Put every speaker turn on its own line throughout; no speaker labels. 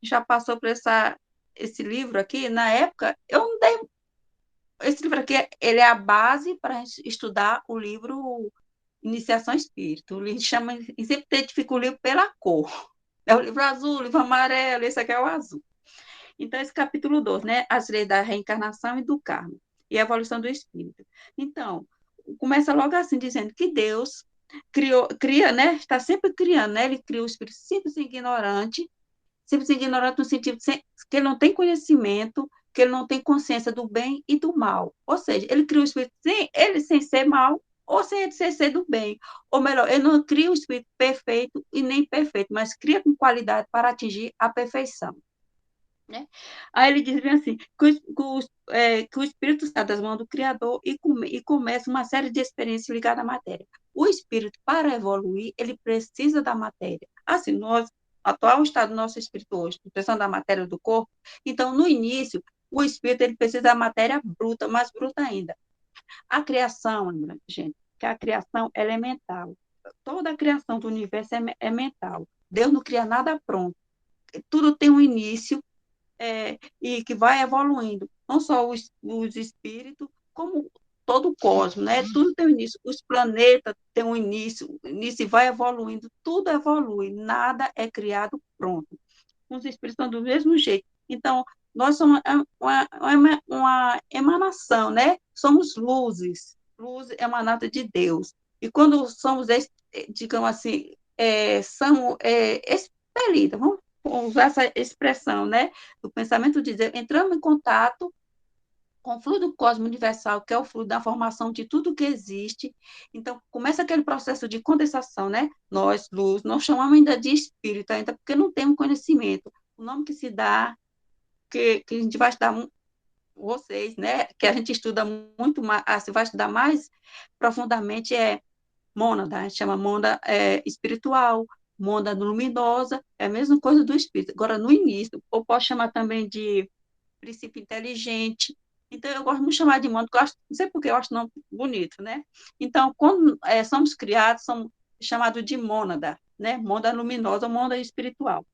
já passou por esse livro aqui. Na época, eu não dei. Esse livro aqui, ele é a base para a gente estudar o livro Iniciação Espírito. Ele chama, e sempre identifica o livro pela cor. É o livro azul, o livro amarelo, esse aqui é o azul. Então, esse capítulo 12, né? As leis da reencarnação e do karma, e a evolução do espírito. Então, começa logo assim, dizendo que Deus cria, né? Está sempre criando, né? Ele cria o espírito simples e ignorante no sentido que ele não tem conhecimento, que ele não tem consciência do bem e do mal. Ou seja, ele cria o espírito sem ser mal, ou sem ele ser do bem. Ou melhor, ele não cria o espírito perfeito e nem perfeito, mas cria com qualidade para atingir a perfeição. Né? Aí ele diz bem assim, que o espírito está das mãos do Criador e começa uma série de experiências ligadas à matéria. O espírito, para evoluir, ele precisa da matéria. Assim, nós, atual estado do nosso espírito hoje, precisando da matéria do corpo, então, no início, o espírito ele precisa da matéria bruta, mais bruta ainda. A criação, gente, que a criação ela é mental. Toda a criação do universo é mental. Deus não cria nada pronto. Tudo tem um início e que vai evoluindo, não só os espíritos, como todo o cosmos, né? Tudo tem um início, os planetas têm um início e vai evoluindo, tudo evolui, nada é criado pronto. Os espíritos estão do mesmo jeito. Então, nós somos uma emanação, né? Somos luzes, luz emanada de Deus. E quando somos, digamos assim, são expelidas, vamos usar essa expressão, né? Do pensamento de Deus, entramos em contato com o fluido cósmico universal, que é o fluido da formação de tudo que existe. Então, começa aquele processo de condensação, né? Nós, luz, nós chamamos ainda de espírito, ainda porque não temos conhecimento. O nome que se dá, que a gente vai estudar, vocês, né? Que a gente estuda muito mais, se vai estudar mais profundamente, é mônada, a gente chama mônada espiritual, mônada luminosa, é a mesma coisa do espírito. Agora, no início, eu posso chamar também de princípio inteligente. Então, eu gosto de chamar de mônada, não sei porque eu acho o nome bonito, né? Então, quando somos criados, somos chamados de mônada, né? Mônada luminosa, mônada espiritual.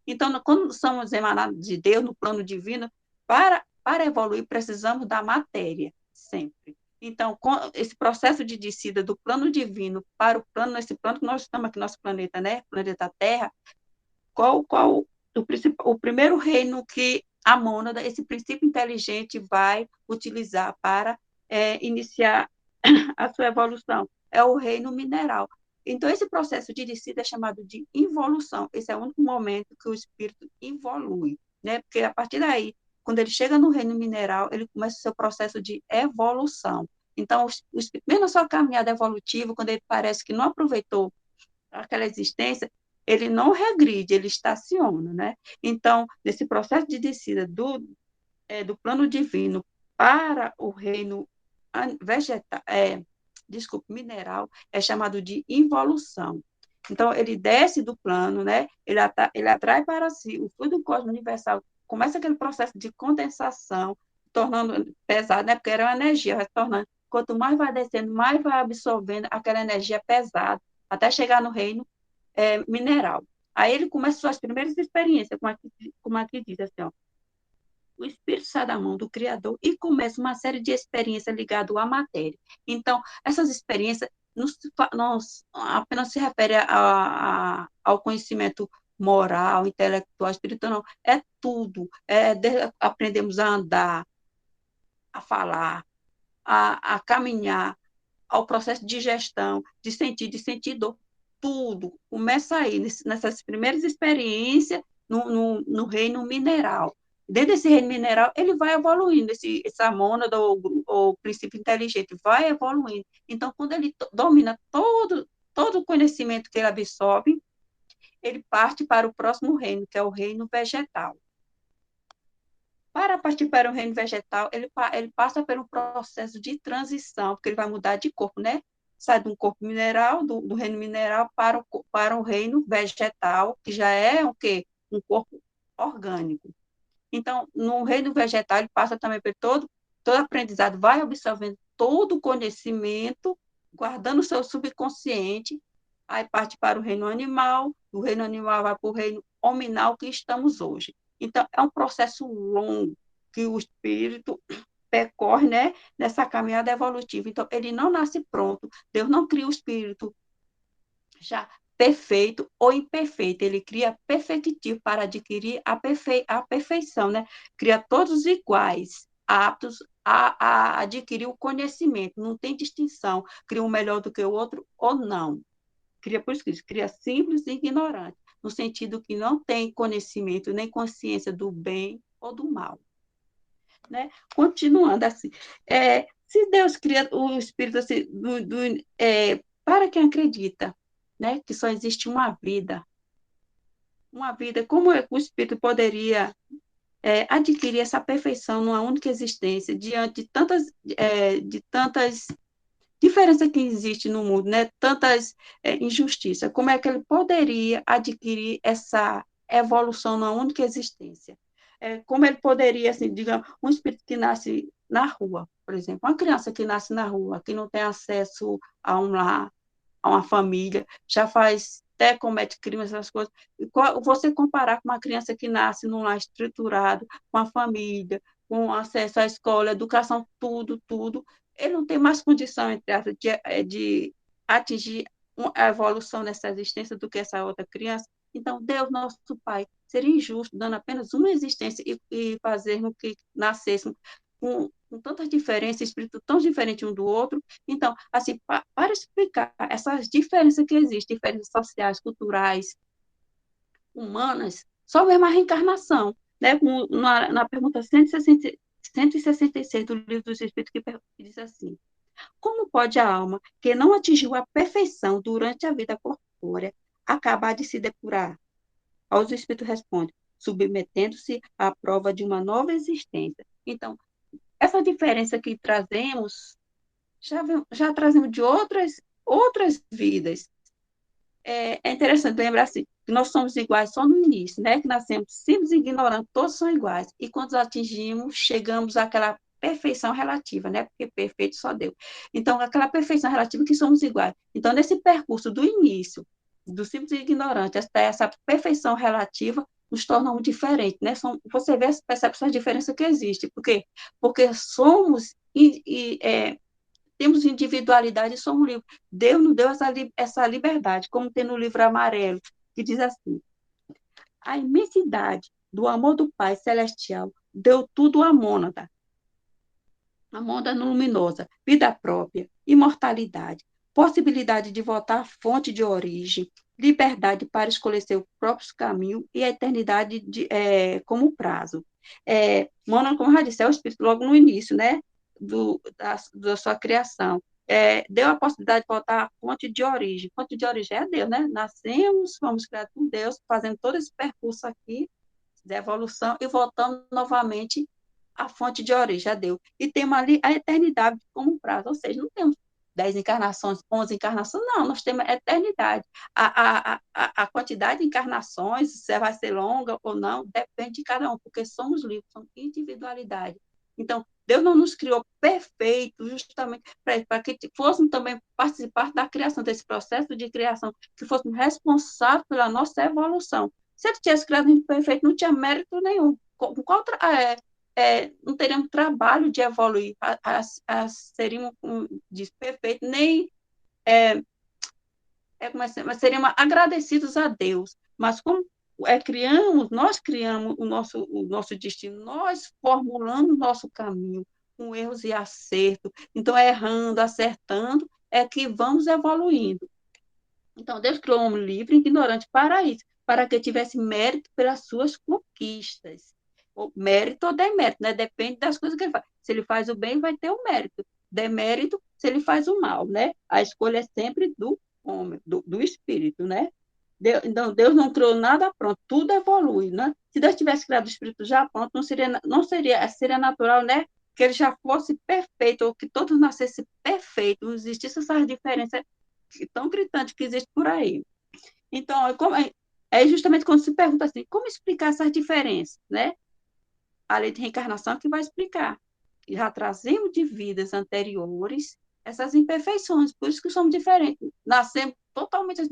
Então, quando somos emanados de Deus, no plano divino, para evoluir, precisamos da matéria, sempre. Então, esse processo de descida do plano divino para o plano, nesse plano que nós estamos aqui, nosso planeta, né? Planeta Terra, qual o primeiro reino que a mônada, esse princípio inteligente, vai utilizar para iniciar a sua evolução? É o reino mineral. Então, esse processo de descida é chamado de involução. Esse é o único momento que o espírito evolui, né? Porque a partir daí, quando ele chega no reino mineral, ele começa o seu processo de evolução. Então, o espírito, mesmo a sua caminhada evolutiva, quando ele parece que não aproveitou aquela existência, ele não regride, ele estaciona, né? Então, nesse processo de descida do plano divino para o reino vegetal, desculpe, mineral, é chamado de involução. Então, ele desce do plano, né? Ele atrai para si o fluido cósmico universal, começa aquele processo de condensação, tornando pesado, né? Porque era uma energia, vai se tornando. Quanto mais vai descendo, mais vai absorvendo aquela energia pesada, até chegar no reino mineral. Aí ele começa suas primeiras experiências, como aqui diz assim, ó, o espírito sai da mão do Criador e começa uma série de experiências ligadas à matéria. Então, essas experiências não apenas se refere ao conhecimento moral, intelectual, espiritual, não. É tudo. Aprendemos a andar, a falar, a caminhar, ao processo de gestão, de sentir dor, tudo começa aí, nessas primeiras experiências no reino mineral. Dentro desse reino mineral, ele vai evoluindo, essa mônada ou princípio inteligente vai evoluindo. Então, quando ele domina todo o conhecimento que ele absorve, ele parte para o próximo reino, que é o reino vegetal. Para partir para o reino vegetal, ele passa pelo processo de transição, porque ele vai mudar de corpo, né? Sai de um corpo mineral, do reino mineral, para o reino vegetal, que já é o quê? Um corpo orgânico. Então, no reino vegetal, ele passa também por todo aprendizado, vai absorvendo todo o conhecimento, guardando o seu subconsciente, aí parte para o reino animal, do reino animal vai para o reino hominar o que estamos hoje. Então, é um processo longo que o espírito percorre, né, nessa caminhada evolutiva. Então, ele não nasce pronto. Deus não cria o espírito já perfeito ou imperfeito. Ele cria perfectivo para adquirir a perfeição, né? Cria todos iguais, aptos a adquirir o conhecimento. Não tem distinção. Cria um melhor do que o outro ou não. Cria, por isso que cria simples e ignorante, no sentido que não tem conhecimento nem consciência do bem ou do mal. Né? Continuando assim, se Deus cria o espírito assim, para quem acredita, né, que só existe uma vida, como é que o espírito poderia adquirir essa perfeição numa única existência diante de tantas diferenças que existem no mundo, né? Tantas injustiças? Como é que ele poderia adquirir essa evolução numa única existência? Como ele poderia, assim, digamos, um espírito que nasce na rua, por exemplo, uma criança que nasce na rua, que não tem acesso a um lar, a uma família, já faz, até comete crimes, essas coisas. E você comparar com uma criança que nasce num lar estruturado, com a família, com acesso à escola, educação, tudo, tudo, ele não tem mais condição, entre aspas, de atingir a evolução nessa existência do que essa outra criança. Então, Deus, nosso Pai, seria injusto, dando apenas uma existência e fazer com que nascêssemos com tantas diferenças, espíritos tão diferentes um do outro. Então, assim, para explicar essas diferenças que existem, diferenças sociais, culturais, humanas, só mesmo a reencarnação, né? Na pergunta 166 do Livro dos Espíritos, que diz assim: como pode a alma, que não atingiu a perfeição durante a vida corpórea, acabar de se depurar? Aos Espíritos responde: submetendo-se à prova de uma nova existência. Então, essa diferença que trazemos, já trazemos de outras vidas. É interessante lembrar assim, que nós somos iguais só no início, né? Que nascemos simples e ignorantes, todos são iguais. E quando atingimos, chegamos àquela perfeição relativa, né? Porque perfeito só Deus. Então, aquela perfeição relativa que somos iguais. Então, nesse percurso do início, do simples e ignorante, até essa perfeição relativa, nos torna um diferente, né? Você vê, percebe essa diferença que existe. Por quê? Porque somos temos individualidade e somos livres. Deus nos deu essa liberdade, como tem no livro amarelo, que diz assim: a imensidade do amor do Pai Celestial deu tudo à mônada, a mônada luminosa, vida própria, imortalidade, possibilidade de voltar à fonte de origem, liberdade para escolher seu próprio caminho e a eternidade como prazo. Mônada, como eu já disse, é o Espírito logo no início, né? Da sua criação. Deu a possibilidade de voltar à fonte de origem. Fonte de origem é Deus, né? Nascemos, fomos criados por Deus, fazendo todo esse percurso aqui de evolução e voltando novamente à fonte de origem, a Deus. E temos ali a eternidade como prazo, ou seja, não temos 10 encarnações, 11 encarnações, não, nós temos a eternidade. A quantidade de encarnações, se vai ser longa ou não, depende de cada um, porque somos livres, somos individualidade. Então, Deus não nos criou perfeito justamente para que fôssemos também participar da criação, desse processo de criação, que fôssemos responsáveis pela nossa evolução. Se ele tivesse criado a gente perfeito, não tinha mérito nenhum. Não teríamos trabalho de evoluir, seríamos perfeitos, nem mas seríamos agradecidos a Deus. Mas como nós criamos o nosso destino, nós formulamos o nosso caminho com erros e acertos. Então, errando, acertando, é que vamos evoluindo. Então, Deus criou um homem livre e ignorante para isso, para que tivesse mérito pelas suas conquistas. O mérito ou demérito, né? Depende das coisas que ele faz. Se ele faz o bem, vai ter o mérito. Demérito, se ele faz o mal, né? A escolha é sempre do homem, do espírito, né? Então, Deus não criou nada pronto, tudo evolui, né? Se Deus tivesse criado o espírito já pronto, seria natural, né? Que ele já fosse perfeito, ou que todos nascessem perfeitos, não existisse essas diferenças tão gritantes que existem por aí. Então, é justamente quando se pergunta assim, como explicar essas diferenças, né? A lei de reencarnação que vai explicar. Já trazemos de vidas anteriores essas imperfeições, por isso que somos diferentes. Nascemos totalmente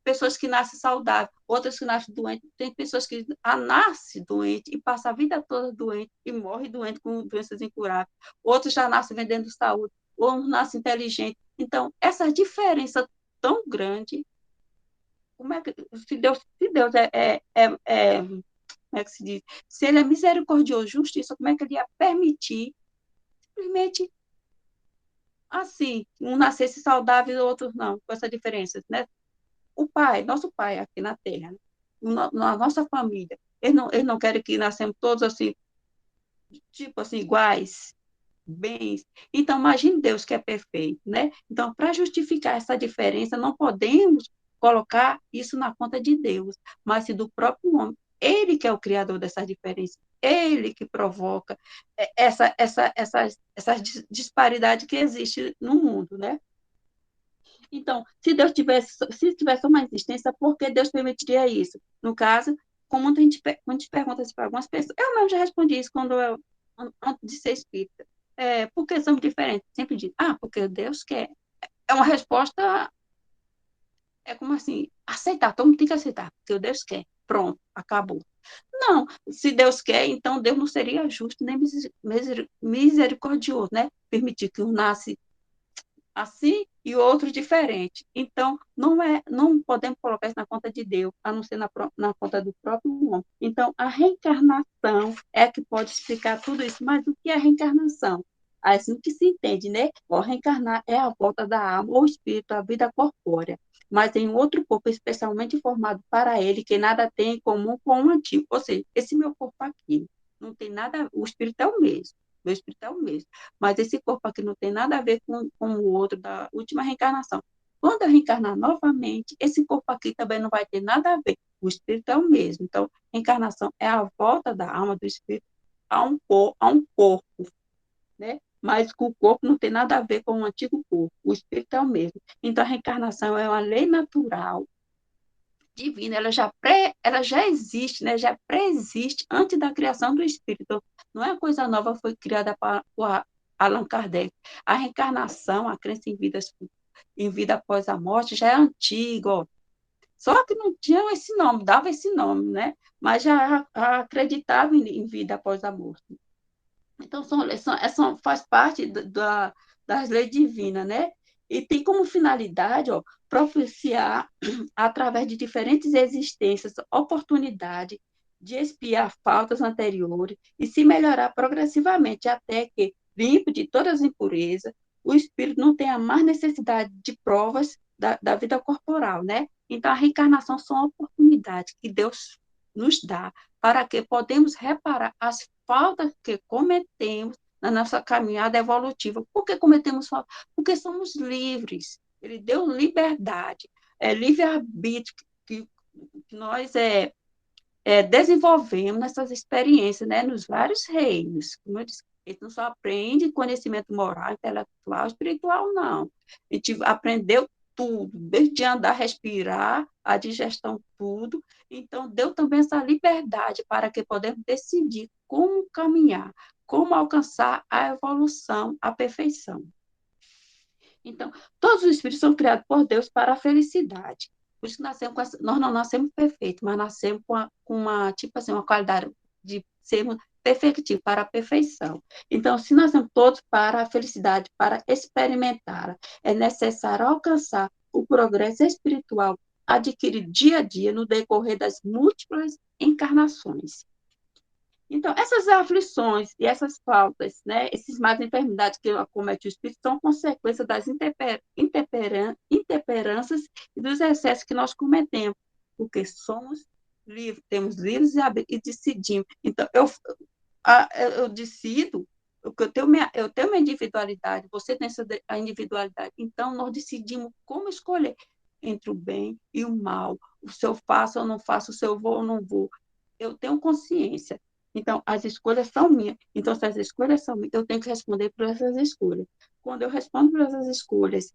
pessoas que nascem saudáveis, outras que nascem doentes, tem pessoas que nascem doentes e passam a vida toda doente e morrem doente com doenças incuráveis, outros já nascem vendendo saúde, ou nascem inteligentes. Então, essa diferença tão grande, como é que, se Deus como é que se diz? Se ele é misericordioso, justiça, como é que ele ia permitir simplesmente assim, um nascesse saudável e o outro não, com essa diferença, né? O pai, nosso pai aqui na Terra, né? Na nossa família, ele não quer que nascemos todos assim, tipo assim, iguais, bens. Então, imagine Deus que é perfeito, né? Então, para justificar essa diferença, não podemos colocar isso na conta de Deus, mas sim do próprio homem. Ele que é o criador dessa diferença, ele que provoca essa disparidade que existe no mundo, né? Então, se tivesse uma existência, por que Deus permitiria isso? No caso, como a gente pergunta isso para algumas pessoas, eu mesmo já respondi isso antes de ser espírita. Por que somos diferentes? Sempre digo, porque Deus quer. É uma resposta, é como assim, aceitar, todo mundo tem que aceitar, porque Deus quer. Pronto, acabou. Não, se Deus quer, então Deus não seria justo nem misericordioso, né? Permitir que um nasce assim e outro diferente. Então, não podemos colocar isso na conta de Deus, a não ser na conta do próprio homem. Então, a reencarnação é que pode explicar tudo isso. Mas o que é a reencarnação? Assim que se entende, né? O reencarnar é a volta da alma ou espírito à vida corpórea, mas em outro corpo especialmente formado para ele, que nada tem em comum com o antigo. Ou seja, esse meu corpo aqui não tem nada, o espírito é o mesmo, meu espírito é o mesmo, mas esse corpo aqui não tem nada a ver com o outro da última reencarnação. Quando eu reencarnar novamente, esse corpo aqui também não vai ter nada a ver. O espírito é o mesmo. Então, reencarnação é a volta da alma do espírito a um corpo, né? Mas o corpo não tem nada a ver com o antigo corpo. O espírito é o mesmo. Então, a reencarnação é uma lei natural divina, ela já existe, né? Já preexiste antes da criação do espírito. Não é coisa nova, foi criada por Allan Kardec. A reencarnação, a crença em vida após a morte já é antiga, ó. Só que não tinha esse nome, dava esse nome, né? Mas já acreditava em vida após a morte. Então, faz parte das leis divinas, né? E tem como finalidade, ó, propiciar, através de diferentes existências, oportunidade de expiar faltas anteriores e se melhorar progressivamente, até que, limpo de todas as impurezas, o espírito não tenha mais necessidade de provas da vida corporal, né? Então, a reencarnação são oportunidades que Deus nos dá para que podemos reparar as faltas que cometemos na nossa caminhada evolutiva. Por que cometemos falta? Porque somos livres. Ele deu liberdade, livre-arbítrio que nós desenvolvemos nessas experiências, né, nos vários reinos. Como eu disse, a gente não só aprende conhecimento moral, intelectual, espiritual, não. A gente aprendeu tudo, desde andar, respirar, a digestão, tudo. Então, deu também essa liberdade para que podemos decidir como caminhar, como alcançar a evolução, a perfeição. Então, todos os espíritos são criados por Deus para a felicidade. Por isso que nós não nascemos perfeitos, mas nascemos com tipo assim, uma qualidade de sermos perfeitos para a perfeição. Então, se nascemos todos para a felicidade, para experimentar, é necessário alcançar o progresso espiritual adquirido dia a dia no decorrer das múltiplas encarnações. Então, essas aflições e essas faltas, né, esses mais enfermidades que acomete o espírito são consequência das intemperanças e dos excessos que nós cometemos, porque somos livres, temos livres e decidimos. Então, eu decido, porque eu tenho minha individualidade, você tem a individualidade, então nós decidimos como escolher entre o bem e o mal, o se eu faço ou não faço, se eu vou ou não vou. Eu tenho consciência. Então, as escolhas são minhas. Então, se as escolhas são minhas, eu tenho que responder por essas escolhas. Quando eu respondo por essas escolhas,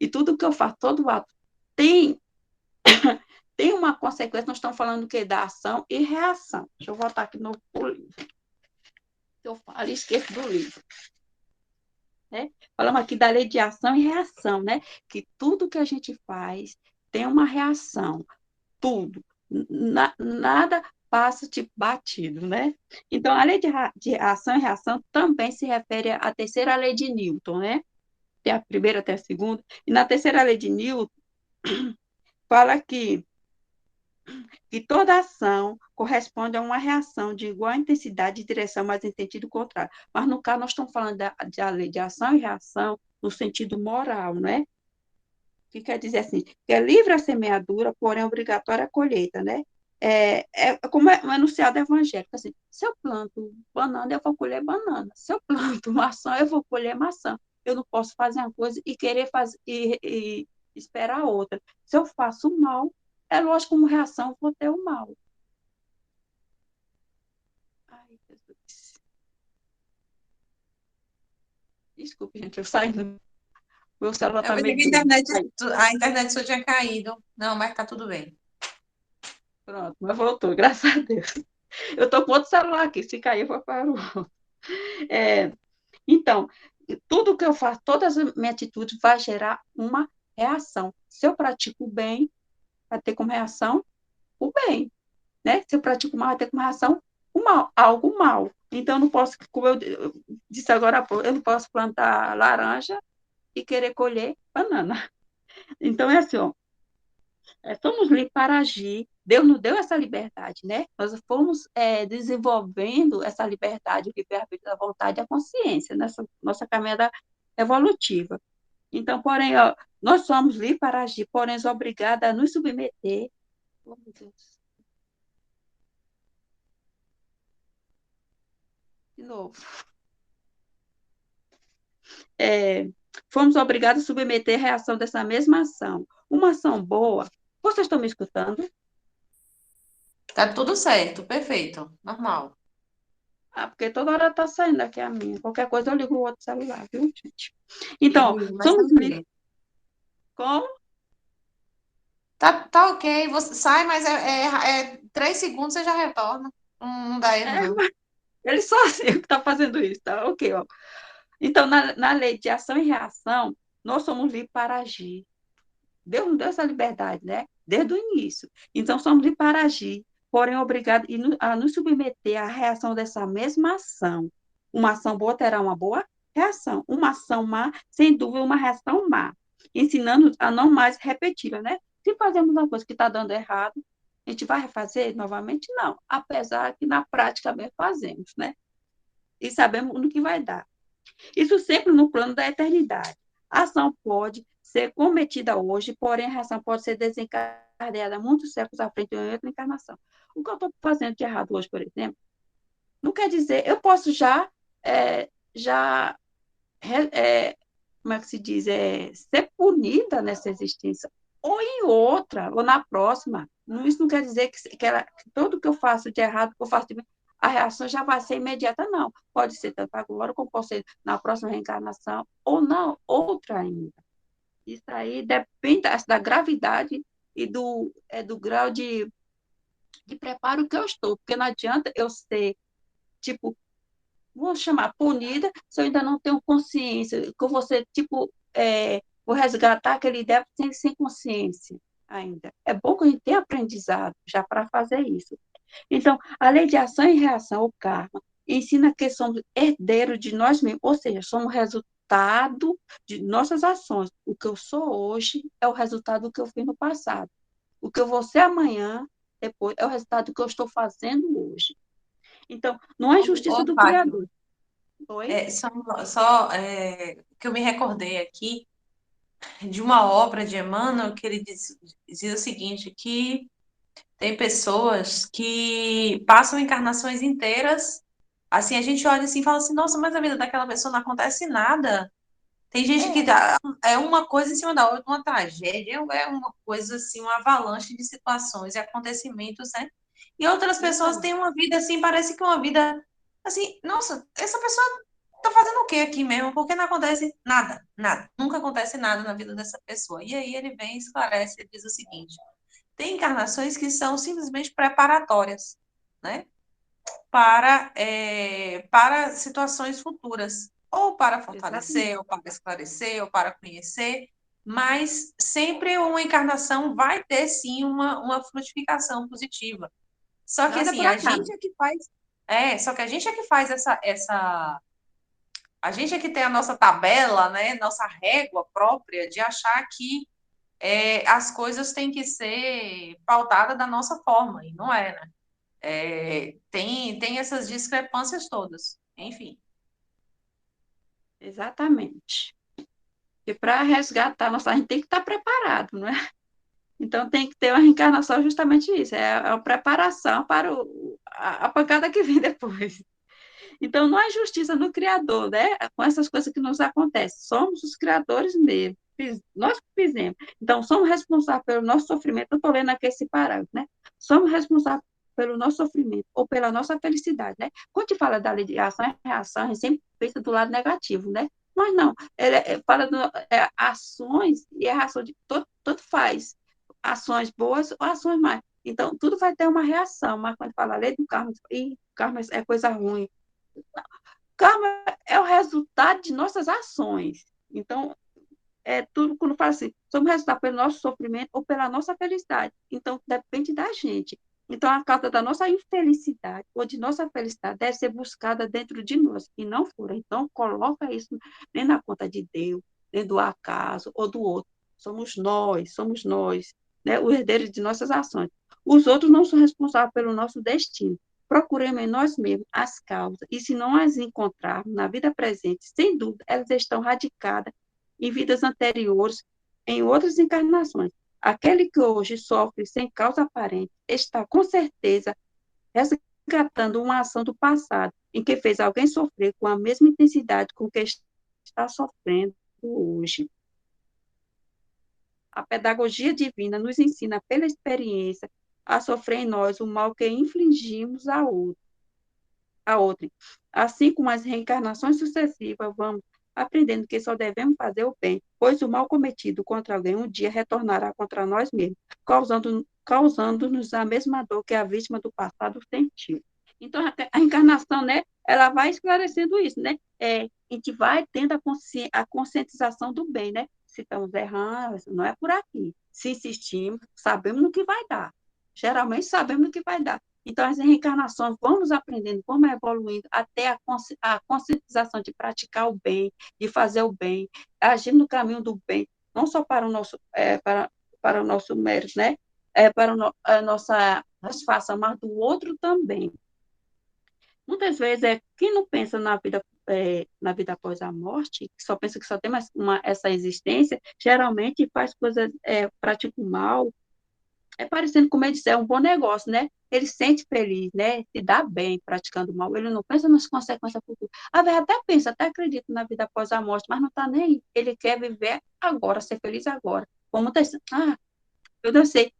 e tudo que eu faço, todo ato, tem, tem uma consequência, nós estamos falando que da ação e reação. Deixa eu voltar aqui no livro. Eu falo e esqueço do livro. né? Falamos aqui da lei de ação e reação, né? Que tudo que a gente faz tem uma reação, tudo. Nada passa tipo batido, né? Então, a lei de ação e reação também se refere à terceira lei de Newton, né? Tem a primeira até a segunda. E na terceira lei de Newton, fala que toda ação corresponde a uma reação de igual intensidade e direção, mas em sentido contrário. Mas, no caso, nós estamos falando da lei de ação e reação no sentido moral, né? Que quer dizer assim, que é livre a semeadura, porém obrigatória a colheita, né? É como é um enunciado evangélico, assim, se eu planto banana, eu vou colher banana. Se eu planto maçã, eu vou colher maçã. Eu não posso fazer uma coisa e querer fazer e esperar outra. Se eu faço mal, é lógico, como reação, eu vou ter o mal. Ai, Jesus. Desculpe, gente, eu saindo. Meu celular
Eu
tá
pensei
meio
que
doido.
a internet só tinha caído. Não, mas tá tudo bem.
Pronto, mas voltou, graças a Deus. Eu tô com outro celular aqui, se cair, eu vou para o outro. É, então, tudo que eu faço, todas as minhas atitudes vai gerar uma reação. Se eu pratico o bem, vai ter como reação o bem, né? Se eu pratico o mal, vai ter como reação o mal, algo mal. Então, eu não posso, como eu disse agora há pouco, eu não posso plantar laranja e querer colher banana. Então, é assim, ó, somos livres para agir. Deus nos deu essa liberdade, né? Nós fomos desenvolvendo essa liberdade, o livre-arbítrio da vontade e a consciência nessa nossa caminhada evolutiva. Então, porém, ó, nós somos livres para agir, porém, obrigados a nos submeter. Oh, meu Deus, de novo. É, fomos obrigados a submeter a reação dessa mesma ação. Uma ação boa. Vocês estão me escutando?
Tá tudo certo, perfeito, normal.
Ah, porque toda hora está saindo aqui a minha. Qualquer coisa eu ligo o outro celular, viu, gente? Então,
Mas tá
somos livres.
ok.
Como?
Tá ok, você sai, mas é 3 segundos você já retorna. Não dá erro,
É,
não.
ele só assim que está fazendo isso, tá? Ok, ó. Então, na lei de ação e reação, nós somos livres para agir. Deus nos deu essa liberdade, né? Desde o início. Então, somos livres para agir, porém obrigados a nos submeter à reação dessa mesma ação. Uma ação boa terá uma boa reação. Uma ação má, sem dúvida, uma reação má. Ensinando a não mais repeti-la, né? Se fazemos uma coisa que está dando errado, a gente vai refazer novamente? Não. Apesar que na prática mesmo fazemos, né? E sabemos no que vai dar. Isso sempre no plano da eternidade. A ação pode ser cometida hoje, porém a reação pode ser desencadeada muitos séculos à frente em outra encarnação. O que eu estou fazendo de errado hoje, por exemplo, não quer dizer, eu posso já como é que se diz, ser punida nessa existência, ou em outra, ou na próxima. Isso não quer dizer que tudo que eu faço de errado, que eu faço de bem, a reação já vai ser imediata, não. Pode ser tanto agora, como pode ser na próxima reencarnação, ou na outra ainda. Isso aí depende da gravidade e do grau de preparo que eu estou, porque não adianta eu ser, tipo, vou chamar punida se eu ainda não tenho consciência, que eu vou ser, tipo, vou resgatar aquele débito sem consciência ainda. É bom que a gente tenha aprendizado já para fazer isso. Então, a lei de ação e reação, o karma, ensina que somos herdeiros de nós mesmos, ou seja, somos resultado de nossas ações. O que eu sou hoje é o resultado do que eu fiz no passado. O que eu vou ser amanhã, depois, é o resultado do que eu estou fazendo hoje. Então, não é injustiça
Ô,
do
Fátima,
Criador. Oi?
que eu me recordei aqui de uma obra de Emmanuel que ele dizia o seguinte, que tem pessoas que passam encarnações inteiras, assim, a gente olha assim e fala assim, nossa, mas a vida daquela pessoa não acontece nada. Tem gente que
É,
é uma coisa em cima da outra, uma tragédia, é uma coisa assim, uma avalanche de situações e acontecimentos, né? E outras pessoas
então,
têm uma vida assim, parece que uma vida assim, nossa, essa pessoa tá fazendo o que aqui mesmo? Porque não acontece nada, nada. Nunca acontece nada na vida dessa pessoa. E aí ele vem e esclarece e diz o seguinte: tem encarnações que são simplesmente preparatórias, né? Para situações futuras. ou para
Exatamente.
fortalecer, ou para esclarecer, ou para conhecer, mas sempre uma encarnação vai ter, sim, uma frutificação positiva. Só que,
Nada
assim,
por
a gente
acaso.
é que faz... só que a gente é que faz a gente é que tem a nossa tabela, né, nossa régua própria de achar que as coisas têm que ser pautadas da nossa forma, e não é, né? Tem essas discrepâncias todas. Enfim,
Exatamente. E para resgatar nossa, a gente tem que estar preparado, não é? Então tem que ter uma reencarnação justamente isso, é a preparação para a pancada que vem depois. Então não é justiça do Criador, né? Com essas coisas que nos acontecem. Somos os criadores mesmo. Nós que fizemos. Então somos responsáveis pelo nosso sofrimento. Eu estou lendo aqui esse parágrafo, né? Somos responsáveis pelo nosso sofrimento ou pela nossa felicidade, né? Quando te fala da lei de ação e reação, a gente sempre pensa do lado negativo, né? Mas não, ele fala de ações e a reação de tanto faz ações boas ou ações más. Então, tudo vai ter uma reação, mas quando fala lei do karma, e karma é coisa ruim. Karma é o resultado de nossas ações. Então, tudo quando fala assim, somos resultado pelo nosso sofrimento ou pela nossa felicidade. Então, depende da gente. Então, a causa da nossa infelicidade ou de nossa felicidade deve ser buscada dentro de nós, e não fora. Então, coloca isso nem na conta de Deus, nem do acaso ou do outro. Somos nós, né, os herdeiros de nossas ações. Os outros não são responsáveis pelo nosso destino. Procuremos em nós mesmos as causas, e se não as encontrarmos na vida presente, sem dúvida, elas estão radicadas em vidas anteriores, em outras encarnações. Aquele que hoje sofre sem causa aparente está, com certeza, resgatando uma ação do passado, em que fez alguém sofrer com a mesma intensidade com que está sofrendo hoje. A pedagogia divina nos ensina, pela experiência, a sofrer em nós o mal que infligimos a outrem. Assim como as reencarnações sucessivas, vamos aprendendo que só devemos fazer o bem, pois o mal cometido contra alguém um dia retornará contra nós mesmos, causando-nos a mesma dor que a vítima do passado sentiu. Então, a encarnação, né, ela vai esclarecendo isso, né? A gente vai tendo a conscientização do bem, né? Se estamos errando, não é por aqui. Se insistimos, sabemos no que vai dar. Geralmente sabemos no que vai dar. Então, as reencarnações, vamos aprendendo, vamos evoluindo até a conscientização de praticar o bem, de fazer o bem, agir no caminho do bem, não só para o nosso, para o nosso mérito, né? Para a nossa satisfação, mas do outro também. Muitas vezes, quem não pensa na vida após a morte, que só pensa que só tem essa existência, geralmente faz coisas, pratica o mal, parecendo, como ele disse, é um bom negócio, né? Ele se sente feliz, né? Se dá bem praticando o mal. Ele não pensa nas consequências futuras. A verdade até pensa, até acredita na vida após a morte, mas não está nem aí. Ele quer viver agora, ser feliz agora. Como muitas, eu não sei.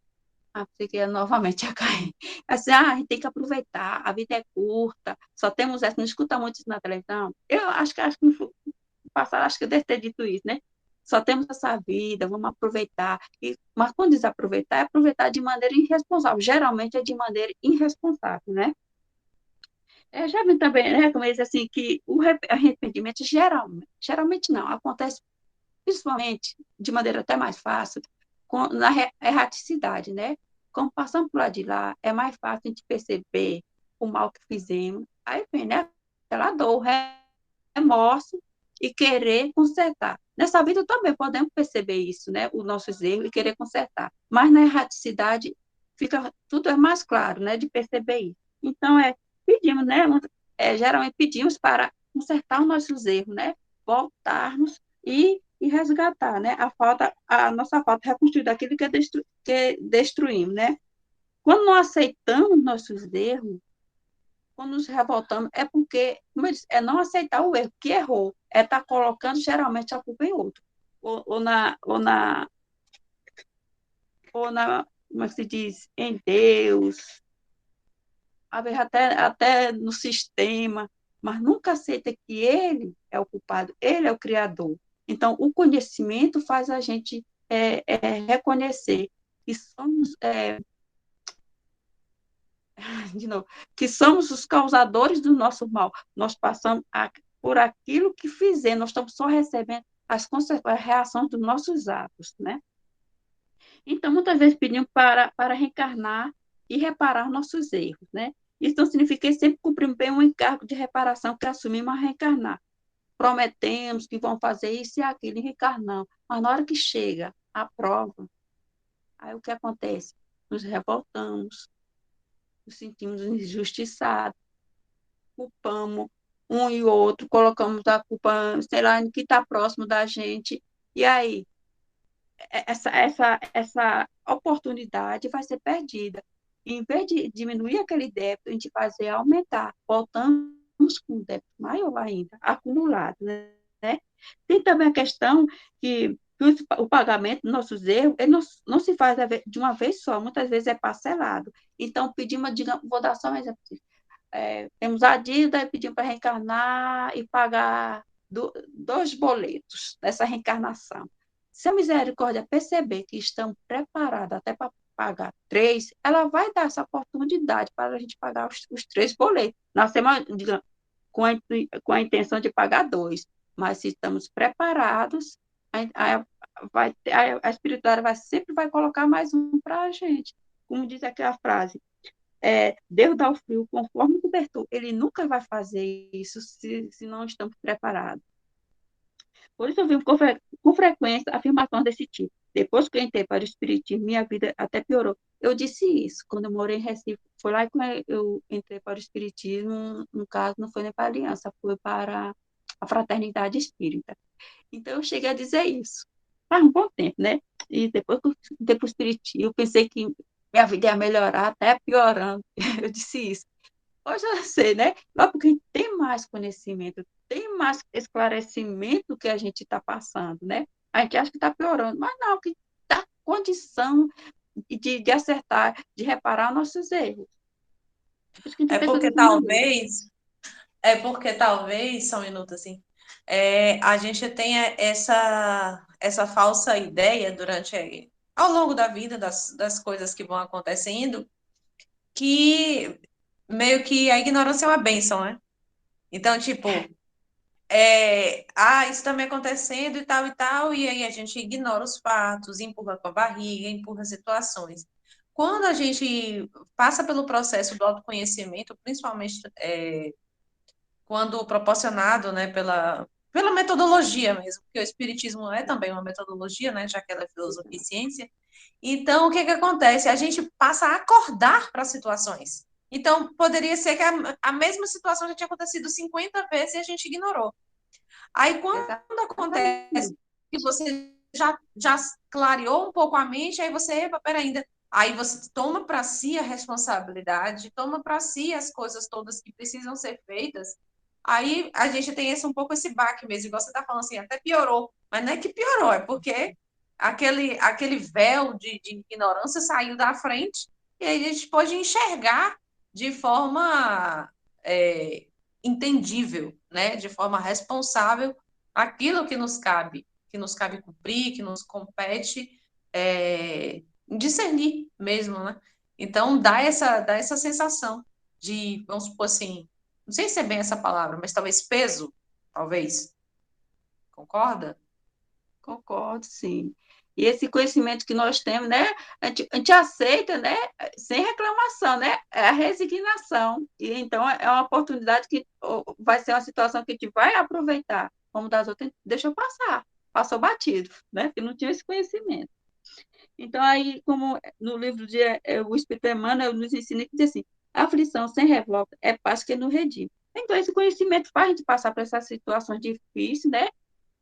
Pensei que ia novamente a cair. Assim, a gente tem que aproveitar, a vida é curta, só temos essa, não escuta muito isso na televisão. Eu acho que no passado, acho que eu deve ter dito isso, né? Só temos essa vida, vamos aproveitar. Mas quando diz aproveitar, é aproveitar de maneira irresponsável. Geralmente é de maneira irresponsável, né? Já vi também, né, como eles assim, que o arrependimento geralmente não, acontece principalmente de maneira até mais fácil na erraticidade, né? Como passamos por lá de lá, é mais fácil a gente perceber o mal que fizemos. Aí vem, né? Aquela dor, remorso e querer consertar. Nessa vida também podemos perceber isso, né? Os nossos erros e querer consertar. Mas na erraticidade fica tudo é mais claro, né? De perceber isso. Então, pedimos, né? Geralmente pedimos para consertar os nossos erros, né? Voltarmos e resgatar, né? A nossa falta, reconstruir aquilo que destruímos, né? Quando não aceitamos nossos erros, quando nos revoltamos, é porque, como eu disse, é não aceitar o erro, que errou, é estar tá colocando geralmente a culpa em outro, ou na, ou na, ou na, como é que se diz, em Deus, às vezes até no sistema, mas nunca aceita que ele é o culpado, ele é o criador. Então, o conhecimento faz a gente reconhecer que somos, de novo, que somos os causadores do nosso mal. Nós passamos por aquilo que fizemos, nós estamos só recebendo as reações dos nossos atos, né? Então, muitas vezes pedimos para reencarnar e reparar nossos erros, né? Isso não significa que sempre cumprimos bem um encargo de reparação que assumimos a reencarnar. Prometemos que vão fazer isso e aquilo e reencarnamos. Mas na hora que chega a prova, aí o que acontece? Nos revoltamos, nos sentimos injustiçados, culpamos um e outro, colocamos a culpa, sei lá, em que está próximo da gente. E aí, essa oportunidade vai ser perdida. Em vez de diminuir aquele débito, a gente fazer aumentar, voltamos com um débito maior ainda, acumulado, né? Tem também a questão que o pagamento dos nossos erros, ele não se faz de uma vez só, muitas vezes é parcelado. Então, pedimos, digamos, vou dar só um exemplo. Temos a dívida e pedimos para reencarnar e pagar 2 boletos dessa reencarnação. Se a misericórdia perceber que estão preparados até para pagar 3, ela vai dar essa oportunidade para a gente pagar os 3 boletos. Nós temos, digamos, com a intenção de pagar 2, mas se estamos preparados, a espiritualidade sempre vai colocar mais um para a gente. Como diz aquela frase, Deus dá o frio conforme o cobertor. Ele nunca vai fazer isso se não estamos preparados. Por isso eu vi com frequência afirmações desse tipo. Depois que eu entrei para o Espiritismo, minha vida até piorou. Eu disse isso quando eu morei em Recife. Foi lá que eu entrei para o Espiritismo, no caso, não foi nem para a Aliança, foi para a Fraternidade Espírita. Então eu cheguei a dizer isso. Faz um bom tempo, né? E depois que eu entrei para o Espiritismo, eu pensei que minha vida ia melhorar, até piorando. Eu disse isso. Hoje eu sei, né? Mas porque a gente tem mais conhecimento, tem mais esclarecimento que a gente está passando, né? A gente acha que está piorando, mas não, que está condição de acertar, de reparar nossos erros. Por isso que a gente
É
pensa
porque
dessa maneira.
talvez, só um minuto assim, a gente tenha essa falsa ideia ao longo da vida, das coisas que vão acontecendo, que meio que a ignorância é uma bênção, né? Então, tipo, isso está me acontecendo e tal, e aí a gente ignora os fatos, empurra com a barriga, empurra situações. Quando a gente passa pelo processo do autoconhecimento, principalmente quando proporcionado, né, pela metodologia mesmo, porque o espiritismo é também uma metodologia, né, já que ela é filosofia e ciência. Então, o que que acontece? A gente passa a acordar para situações. Então, poderia ser que a mesma situação já tinha acontecido 50 vezes e a gente ignorou. Aí, quando acontece
Exatamente.
que você já clareou um pouco a mente, aí você, epa, pera ainda. Aí você toma para si a responsabilidade, toma para si as coisas todas que precisam ser feitas. Aí a gente tem um pouco esse baque mesmo, igual você está falando assim, até piorou. Mas não é que piorou, é porque aquele véu de ignorância saiu da frente e aí a gente pode enxergar de forma é, entendível, né? De forma responsável, aquilo que nos cabe cumprir, que nos compete discernir mesmo, né? Então dá essa sensação de, vamos supor assim, não sei se é bem essa palavra, mas talvez peso, talvez. Concorda?
Concordo, sim. E esse conhecimento que nós temos, né? A gente aceita, né? Sem reclamação, né? É a resignação. E então é uma oportunidade que vai ser uma situação que a gente vai aproveitar. Como das outras, deixa eu passar. Passou batido, né? Porque não tinha esse conhecimento. Então, aí, como no livro de O Espírito Emmanuel, nos ensina que diz assim: a aflição sem revolta é paz que nos redime. Então, esse conhecimento faz a gente passar por essas situações difíceis, né?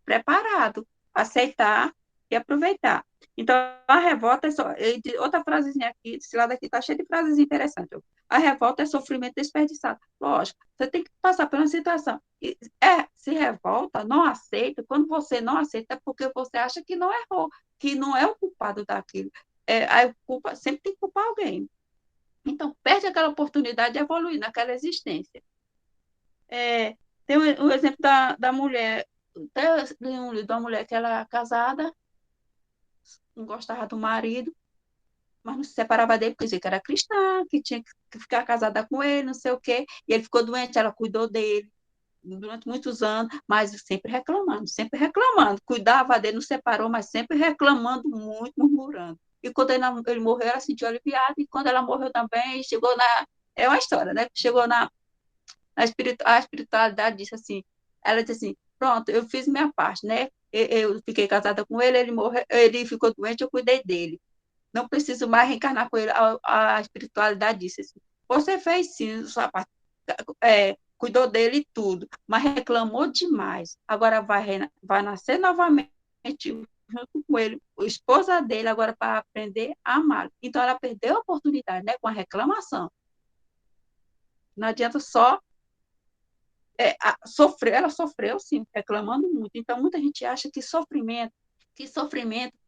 Preparado, aceitar e aproveitar. Então, a revolta é só. Outra frasezinha aqui, esse lado aqui está cheio de frases interessantes. A revolta é sofrimento desperdiçado. Lógico, você tem que passar por uma situação. Se revolta, não aceita. Quando você não aceita, é porque você acha que não errou, que não é o culpado daquilo. A culpa, sempre tem que culpar alguém. Então, perde aquela oportunidade de evoluir naquela existência. Tem o exemplo da mulher, até li um livro de uma mulher que ela era casada, não gostava do marido, mas não se separava dele porque dizia que era cristã, que tinha que ficar casada com ele, não sei o quê, e ele ficou doente, ela cuidou dele. durante muitos anos, mas sempre reclamando. Cuidava dele, não separou, mas sempre reclamando muito, murmurando. E quando ele morreu, ela se sentiu aliviada, e quando ela morreu também, chegou na. É uma história, né? Chegou a espiritualidade, disse assim: ela disse assim, pronto, eu fiz minha parte, né? Eu fiquei casada com ele, ele morreu, ele ficou doente, eu cuidei dele. Não preciso mais reencarnar com ele. A espiritualidade disse assim: você fez sim, sua parte, cuidou dele e tudo, mas reclamou demais. Agora vai nascer novamente junto com ele, a esposa dele, agora para aprender a amar. Então ela perdeu a oportunidade, né, com a reclamação. Não adianta só sofrer, ela sofreu sim, reclamando muito. Então muita gente acha que sofrimento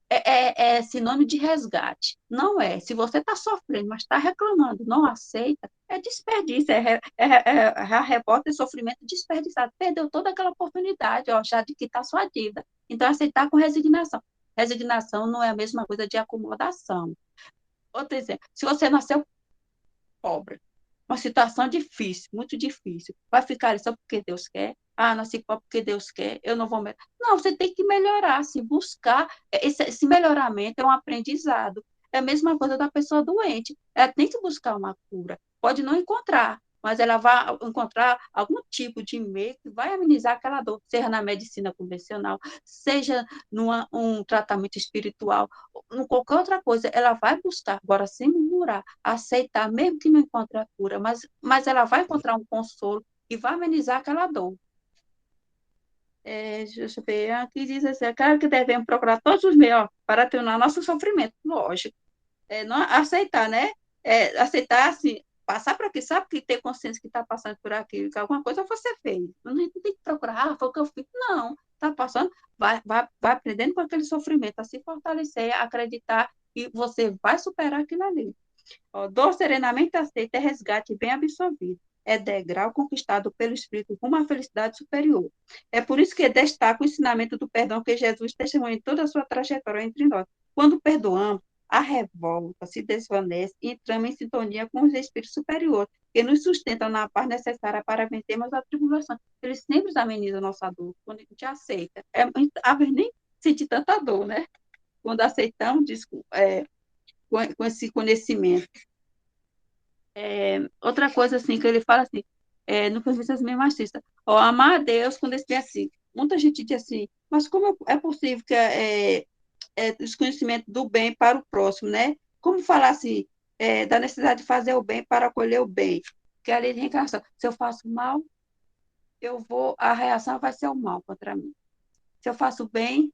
é sinônimo de resgate. Não é. Se você está sofrendo, mas está reclamando, não aceita, é desperdício, a revolta e sofrimento desperdiçado. Perdeu toda aquela oportunidade, ó, já de quitar sua dívida. Então, aceitar com resignação. Resignação não é a mesma coisa de acomodação. Outro exemplo, se você nasceu pobre, uma situação difícil, muito difícil, vai ficar ali só porque Deus quer? Ah, nasci pobre porque Deus quer, eu não vou melhorar. Não, você tem que melhorar, se buscar. Esse melhoramento é um aprendizado. É a mesma coisa da pessoa doente. Ela tem que buscar uma cura. Pode não encontrar, mas ela vai encontrar algum tipo de meio que vai amenizar aquela dor, seja na medicina convencional, seja um tratamento espiritual, em qualquer outra coisa, ela vai buscar, agora sem murmurar, aceitar, mesmo que não encontre a cura, mas ela vai encontrar um consolo e vai amenizar aquela dor. Deixa eu ver, aqui diz assim, é claro que devemos procurar todos os meios ó, para atenuar nosso sofrimento, lógico. Não aceitar, né? Aceitar, assim, passar por aqui, sabe que ter consciência que está passando por aqui, que alguma coisa você fez. Não tem que procurar, foi o que eu fiz. Não, está passando, vai aprendendo com aquele sofrimento, a se fortalecer, a acreditar e você vai superar aquilo ali. Ó, dor serenamente aceita é resgate bem absorvido. É degrau conquistado pelo Espírito com uma felicidade superior. É por isso que destaca o ensinamento do perdão que Jesus testemunha em toda a sua trajetória entre nós. Quando perdoamos, a revolta se desvanece e entramos em sintonia com os espíritos superiores, que nos sustentam na paz necessária para vencermos a tribulação. Eles sempre amenizam a nossa dor, quando a gente aceita. A vez nem sentir tanta dor, né? Quando aceitamos, com esse conhecimento. Outra coisa assim que ele fala assim, no Conversas Meio Machista, ó, amar a Deus quando ele assim. Muita gente diz assim, mas como é possível que desconhecimento do bem para o próximo, né? Como falar assim, da necessidade de fazer o bem para acolher o bem? Que é a lei de reencarnação. Se eu faço mal, a reação vai ser o mal contra mim. Se eu faço bem,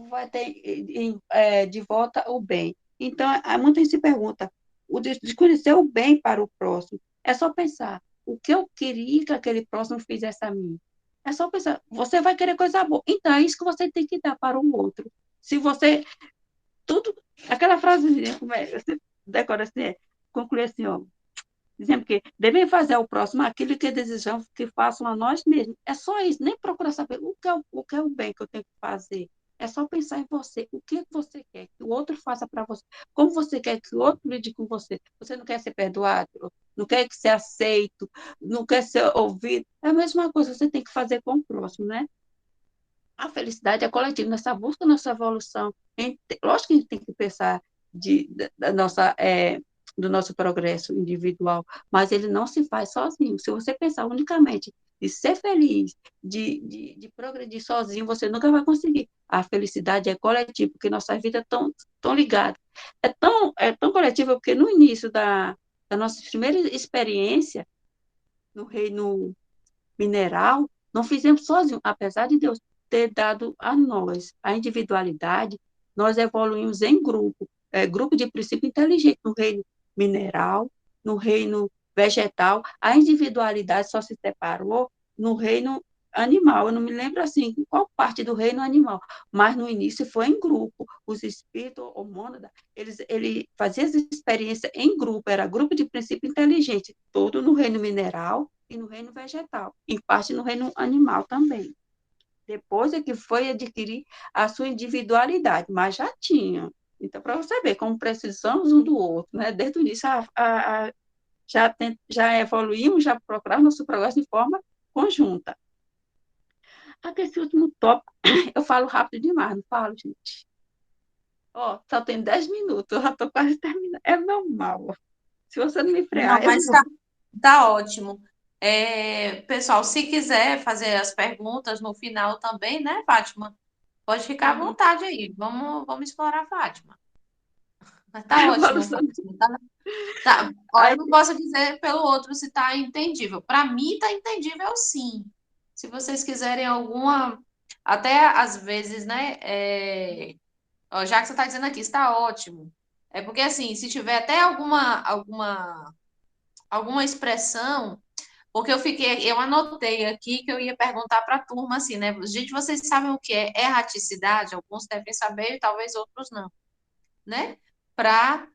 vai ter de volta o bem. Então, muita gente se pergunta, o desconhecer o bem para o próximo, é só pensar, o que eu queria que aquele próximo fizesse a mim? É só pensar, você vai querer coisa boa, então é isso que você tem que dar para o outro. Se você, tudo, aquela frasezinha, você decora assim, conclui assim, ó, dizendo que devem fazer ao próximo aquilo que desejamos que façam a nós mesmos. É só isso, nem procurar saber o que é o bem que eu tenho que fazer. É só pensar em você, o que você quer que o outro faça para você, como você quer que o outro lide com você. Você não quer ser perdoado, não quer ser aceito, não quer ser ouvido. É a mesma coisa, você tem que fazer com o próximo, né? A felicidade é coletiva, nessa busca, nossa evolução. Lógico que a gente tem que pensar da nossa, do nosso progresso individual, mas ele não se faz sozinho. Se você pensar unicamente de ser feliz, de progredir sozinho, você nunca vai conseguir. A felicidade é coletiva, porque nossas vidas estão tão ligadas. É tão coletiva, porque no início da nossa primeira experiência no reino mineral, não fizemos sozinho, apesar de Deus ter dado a nós a individualidade, nós evoluímos em grupo, grupo de princípio inteligente no reino mineral, no reino vegetal, a individualidade só se separou no reino animal, eu não me lembro assim, qual parte do reino animal, mas no início foi em grupo, os espíritos, o mônada, ele fazia essa experiência em grupo, era grupo de princípio inteligente, todo no reino mineral, e no reino vegetal, em parte no reino animal também. Depois é que foi adquirir a sua individualidade, mas já tinha. Então, para você ver como precisamos um do outro, né? Desde o início, já evoluímos, já procuramos nosso progresso de forma conjunta. Aqui, esse último tópico, eu falo rápido demais, não falo, gente? Ó, só tem 10 minutos, eu já estou quase terminando. É normal. Se você não me
Não,
frear, eu
mas
vou.
tá ótimo. Pessoal, se quiser fazer as perguntas no final também, né, Fátima? Pode ficar à
Uhum.
vontade aí. Vamos explorar a Fátima. Mas
A
tá ótimo,
evolução.
Fátima. Ó, eu
Aí,
não posso dizer pelo outro se tá entendível. Para mim tá entendível sim. Se vocês quiserem alguma, até às vezes, né? Ó, já que você está dizendo aqui, está ótimo. É porque assim, se tiver até alguma expressão, porque eu anotei aqui que eu ia perguntar para a turma assim, né? Gente, vocês sabem o que é erraticidade? Alguns devem saber, e talvez outros não, né? Para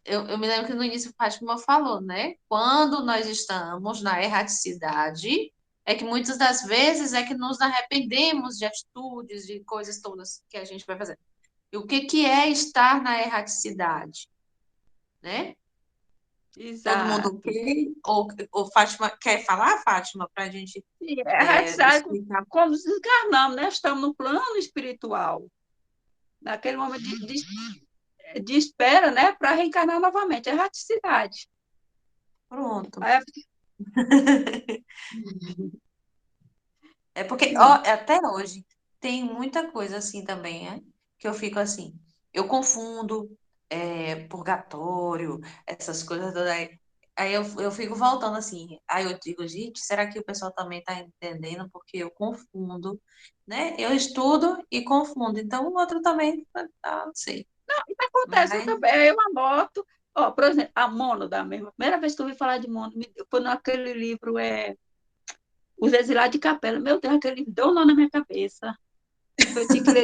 eu me lembro que no início o Fátima falou, né? Quando nós estamos na erraticidade, é que muitas das vezes é que nos arrependemos de atitudes, de coisas todas que a gente vai fazer. E o que que é estar na erraticidade, né? Todo mundo
exato.
ok? Ou Fátima, quer falar, Fátima, para a gente
E a raticidade,
explicar?
quando desencarnamos, né? Estamos no plano espiritual. Naquele momento de espera, né? Para reencarnar novamente. É raticidade.
Pronto.
Aí,
É porque, ó,
hum,
até hoje, tem muita coisa assim também, né? Que eu fico assim, eu confundo purgatório, essas coisas todas aí eu fico voltando assim, aí eu digo, gente, será que o pessoal também está entendendo? Porque eu confundo, né? Eu estudo e confundo, então o outro também, não sei.
isso acontece, eu
Mas,
também. Eu anoto. Ó, por exemplo, a Mono da mesma. Primeira vez que eu ouvi falar de Mono, foi naquele livro, Os Exilados de Capela. Meu Deus, aquele livro deu um nó na minha cabeça. Eu tinha que ler.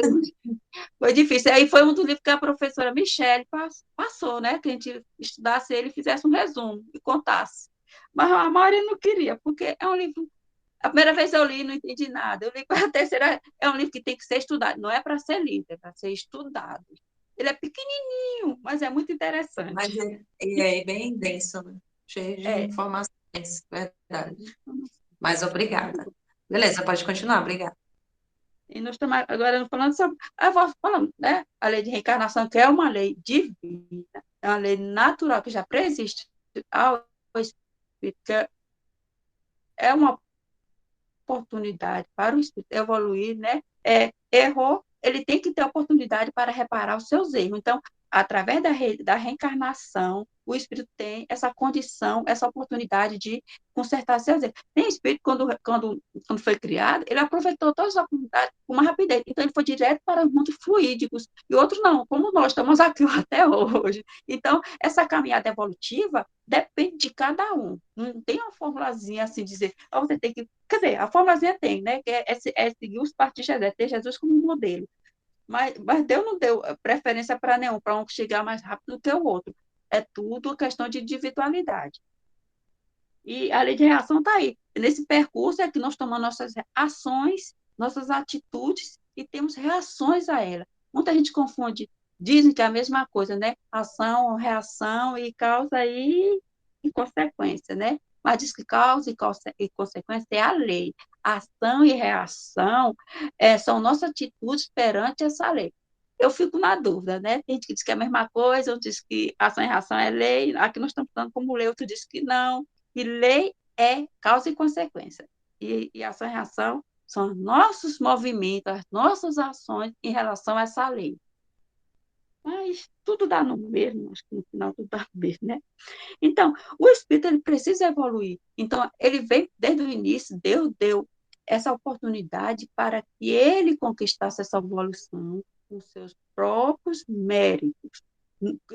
Foi difícil. Aí foi um dos livros que a professora Michele passou, né? Que a gente estudasse ele, fizesse um resumo e contasse. Mas a maioria não queria, porque é um livro. A primeira vez eu li, não entendi nada. Eu li para a terceira, é um livro que tem que ser estudado. Não é para ser lido, é para ser estudado. Ele é pequenininho, mas é muito
mas
interessante.
é bem denso, né? Cheio de
É,
informações, verdade. Mas obrigada. Beleza, pode continuar, obrigada.
e nós estamos agora falando sobre. Eu vou falando, né? A lei de reencarnação, que é uma lei divina, é uma lei natural que já preexiste ao espírito, que é uma oportunidade para o espírito evoluir, né? Errou, ele tem que ter oportunidade para reparar os seus erros. Então, através da reencarnação, o espírito tem essa condição, essa oportunidade de consertar seus erros. Tem espírito, quando foi criado, ele aproveitou todas as oportunidades com uma rapidez. Então, ele foi direto para mundos fluídicos. E outros não, como nós estamos aqui até hoje. Então, essa caminhada evolutiva depende de cada um. Não tem uma formulazinha assim, dizer, oh, você tem que. Quer dizer, a formulazinha tem, né? Que é seguir os passos de Jesus, ter Jesus como modelo. Mas Deus não deu preferência para nenhum, para um chegar mais rápido do que o outro. É tudo questão de individualidade. E a lei de reação está aí. Nesse percurso é que nós tomamos nossas ações, nossas atitudes e temos reações a ela. Muita gente confunde, dizem que é a mesma coisa, né? Ação, reação e causa e consequência, né? Mas diz que causa e consequência é a lei. Ação e reação são nossas atitudes perante essa lei. Eu fico na dúvida, né? Tem gente que diz que é a mesma coisa, outro diz que ação e reação é lei, aqui nós estamos falando como lei, outro diz que não. E lei é causa e consequência. E ação e reação são nossos movimentos, as nossas ações em relação a essa lei. Mas tudo dá no mesmo, acho que no final tudo dá no mesmo, né? Então, o espírito ele precisa evoluir. Então, ele veio desde o início, Deus deu essa oportunidade para que ele conquistasse essa evolução com seus próprios méritos.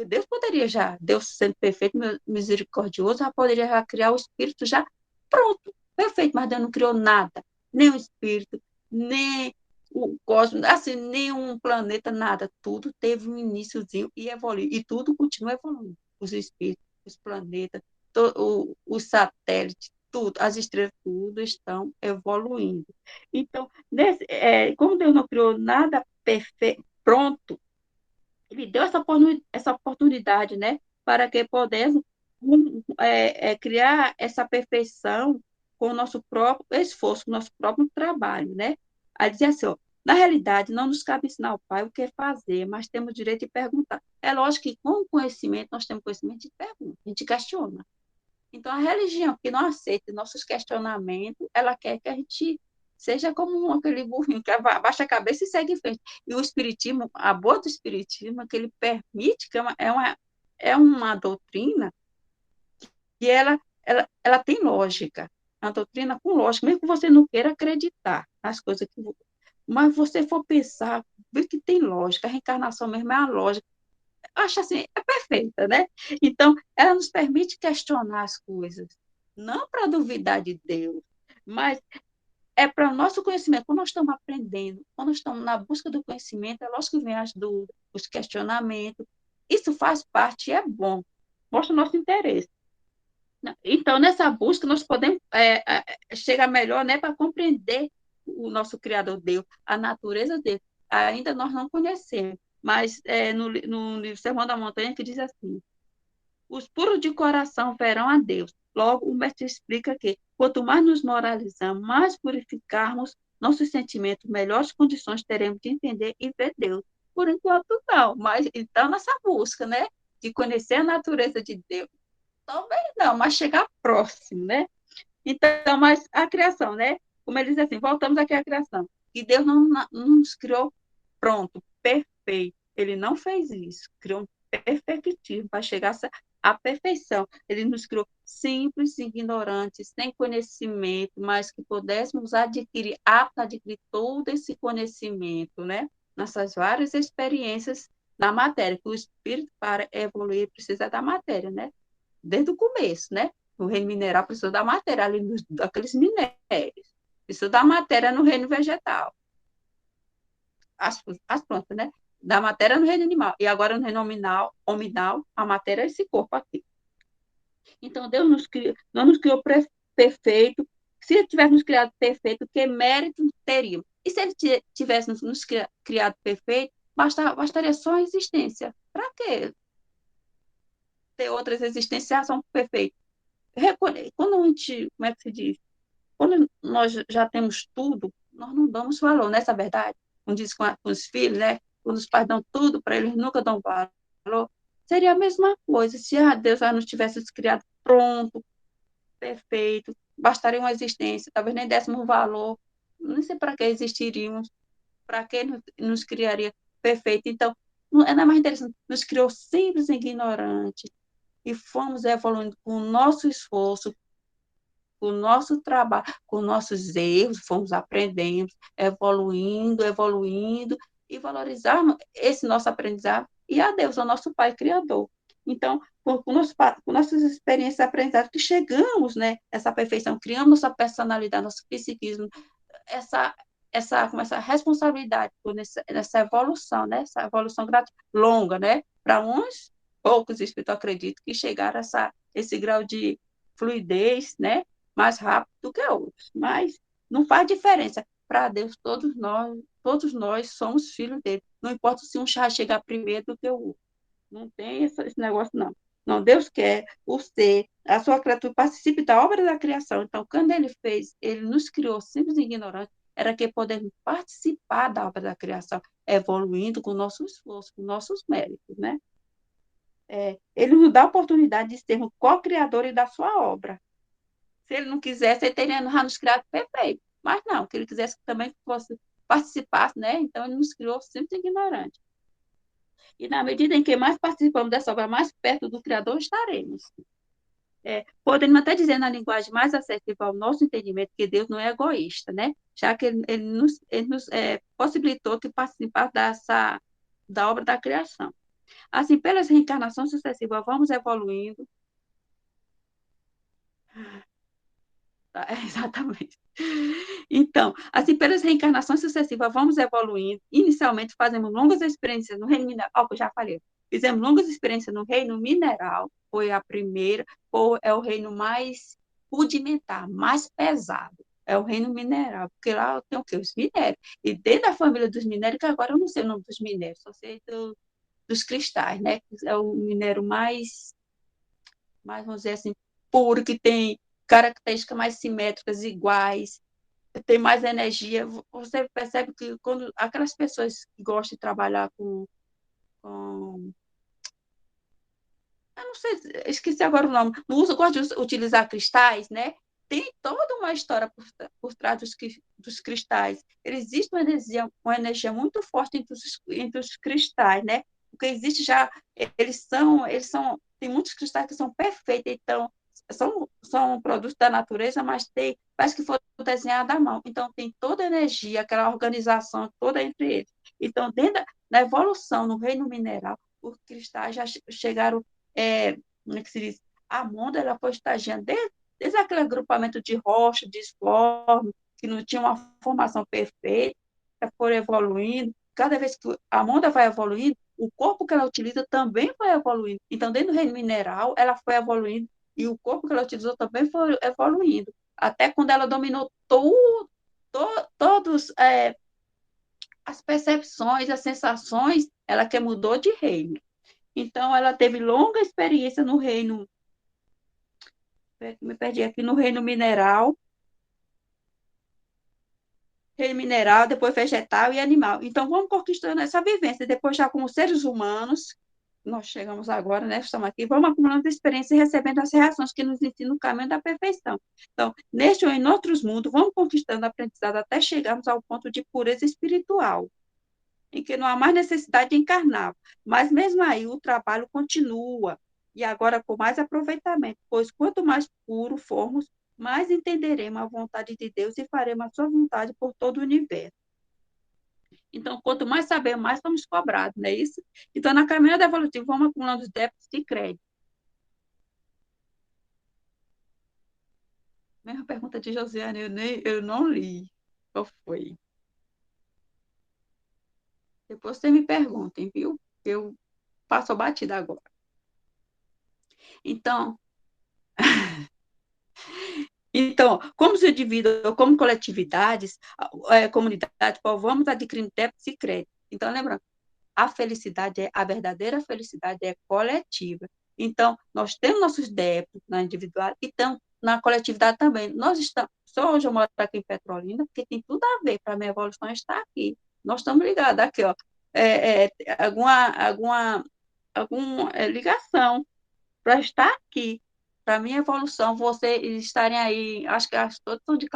Deus poderia já, Deus sendo perfeito, misericordioso, já poderia já criar o espírito já pronto, perfeito, mas Deus não criou nada, nem o espírito, nem o cosmos, assim, nenhum planeta, nada, tudo teve um iníciozinho e evoluiu, e tudo continua evoluindo, os espíritos, os planetas, os satélites, tudo, as estrelas, tudo estão evoluindo. Então, como Deus não criou nada perfeito, pronto, ele deu essa oportunidade, né, para que pudesse criar essa perfeição com o nosso próprio esforço, com o nosso próprio trabalho, né? Aí dizia assim, ó, na realidade, não nos cabe ensinar ao Pai o que fazer, mas temos o direito de perguntar. É lógico que com o conhecimento, nós temos conhecimento de pergunta, a gente questiona. Então, a religião que não aceita nossos questionamentos, ela quer que a gente seja como aquele burrinho que abaixa a cabeça e segue em frente. E o espiritismo, a boa do espiritismo, é que ele permite, que é uma doutrina e ela tem lógica. É uma doutrina com lógica, mesmo que você não queira acreditar nas coisas que. Mas você for pensar, ver que tem lógica, a reencarnação mesmo é a lógica. Acho assim, é perfeita, né? Então, ela nos permite questionar as coisas, não para duvidar de Deus, mas é para o nosso conhecimento. Quando nós estamos aprendendo, quando nós estamos na busca do conhecimento, é lógico que vem as dúvidas, os questionamentos. Isso faz parte e é bom, mostra o nosso interesse. Então, nessa busca, nós podemos chegar melhor, né, para compreender o nosso Criador Deus, a natureza dele. Ainda nós não conhecemos, mas no livro Sermão da Montanha que diz assim, os puros de coração verão a Deus. Logo, o mestre explica que, quanto mais nos moralizamos, mais purificarmos nossos sentimentos, melhores condições teremos de entender e ver Deus. Por enquanto, não, mas então nessa busca, né, de conhecer a natureza de Deus, talvez não, mas chegar próximo, né? Então, mas a criação, né? Como ele diz assim, voltamos aqui à criação. E Deus não nos criou pronto, perfeito. Ele não fez isso. Criou um perfectível para chegar à perfeição. Ele nos criou simples, ignorantes, sem conhecimento, mas que pudéssemos adquirir, apto a adquirir todo esse conhecimento, né? Nessas várias experiências na matéria, que o espírito, para evoluir, precisa da matéria, né? Desde o começo, né? O reino mineral precisa da matéria, ali daqueles minérios. Precisa da matéria no reino vegetal. As plantas, né? Da matéria no reino animal. E agora no reino hominal, a matéria é esse corpo aqui. Então, Deus não nos criou perfeito. Se ele tivesse nos criado perfeito, que mérito teríamos? E se ele tivesse nos criado perfeito, bastaria só a existência. Para quê? Ter outras existências são perfeitas. Quando a gente, como é que se diz? Quando nós já temos tudo, nós não damos valor, nessa verdade. Como diz com os filhos, né? Quando os pais dão tudo para eles, nunca dão valor. Seria a mesma coisa se Deus já nos tivesse criado pronto, perfeito, bastaria uma existência, talvez nem dessemos valor, não sei para que existiríamos, para que nos criaria perfeito. Então, não é mais interessante, nos criou simples e ignorante, e fomos evoluindo com o nosso esforço, com o nosso trabalho, com nossos erros, fomos aprendendo, evoluindo, e valorizarmos esse nosso aprendizado e a Deus, o nosso Pai Criador. Então, com nossas experiências aprendizadas, que chegamos, né, essa perfeição, criamos nossa personalidade, nosso psiquismo, essa, essa responsabilidade por nessa evolução, né, essa evolução longa, né, para uns, poucos espíritos acreditam que chegaram a esse grau de fluidez, né, mais rápido do que outros, mas não faz diferença. Para Deus, todos nós somos filhos dele. Não importa se um chá chegar primeiro do que o outro. Não tem esse negócio, não. Não, Deus quer o ser, a sua criatura participe da obra da criação. Então, quando ele fez, ele nos criou simples e ignorantes, era que podemos participar da obra da criação, evoluindo com o nosso esforço, com nossos méritos, né? Ele nos dá a oportunidade de sermos co-criadores da sua obra. Se ele não quisesse, ele teria nos criado perfeito. Mas não, que ele quisesse que também fosse participasse, né? Então ele nos criou sempre ignorante. E na medida em que mais participamos dessa obra, mais perto do Criador estaremos. Podemos até dizer na linguagem mais acessível ao nosso entendimento que Deus não é egoísta, né? Já que ele nos possibilitou que participasse da obra da criação. Assim, pelas reencarnações sucessivas, vamos evoluindo. Exatamente. Então, assim, pelas reencarnações sucessivas, vamos evoluindo. Inicialmente, fazemos longas experiências no reino mineral, que eu já falei. Fizemos longas experiências no reino mineral, foi a primeira, é o reino mais rudimentar, mais pesado. É o reino mineral, porque lá tem o quê? Os minérios. E dentro da família dos minérios, que agora eu não sei o nome dos minérios, só sei dos cristais, né? É o minério mais, vamos dizer assim, puro, que tem características mais simétricas, iguais, tem mais energia. Você percebe que quando aquelas pessoas que gostam de trabalhar com eu não sei, esqueci agora o nome, não uso, gosto de utilizar cristais, né? Tem toda uma história por trás dos cristais. Existe uma energia muito forte entre os cristais, né? Porque existe já, tem muitos cristais que são perfeitos, então, são produtos da natureza, mas parece que foi desenhado à mão. Então, tem toda a energia, aquela organização toda entre eles. Então, na evolução, no reino mineral, os cristais já chegaram como é que se diz? A Monda ela foi estagiando desde aquele agrupamento de rocha, disforme, que não tinha uma formação perfeita, foram evoluindo. Cada vez que a Monda vai evoluindo, o corpo que ela utiliza também vai evoluindo. Então, dentro do reino mineral, ela foi evoluindo e o corpo que ela utilizou também foi evoluindo. Até quando ela dominou todos as percepções, as sensações, ela que mudou de reino. Então, ela teve longa experiência no reino, me perdi aqui, no reino mineral, depois vegetal e animal. Então, vamos conquistando essa vivência. Depois, já como seres humanos, nós chegamos agora, né? Estamos aqui, vamos acumulando experiência e recebendo as reações que nos ensinam o caminho da perfeição. Então, neste ou em outros mundos, vamos conquistando aprendizado até chegarmos ao ponto de pureza espiritual, em que não há mais necessidade de encarnar. Mas mesmo aí o trabalho continua, e agora com mais aproveitamento, pois quanto mais puro formos, mais entenderemos a vontade de Deus e faremos a sua vontade por todo o universo. Então, quanto mais sabemos, mais somos cobrados, não é isso? Então, na caminhada evolutiva, vamos acumulando os débitos de crédito. Mesma pergunta de Josiane, eu não li. Qual foi? Depois você me perguntem, viu? Eu passo a batida agora. Então, como os indivíduos ou como coletividades, comunidades, vamos adquirindo débitos e créditos. Então, lembrando, a verdadeira felicidade é coletiva. Então, nós temos nossos débitos na individual e estamos na coletividade também. Nós estamos, só hoje eu moro aqui em Petrolina, porque tem tudo a ver para a minha evolução estar aqui. Nós estamos ligados aqui, ó. Alguma ligação para estar aqui, para a minha evolução, vocês estarem aí, acho que todos são de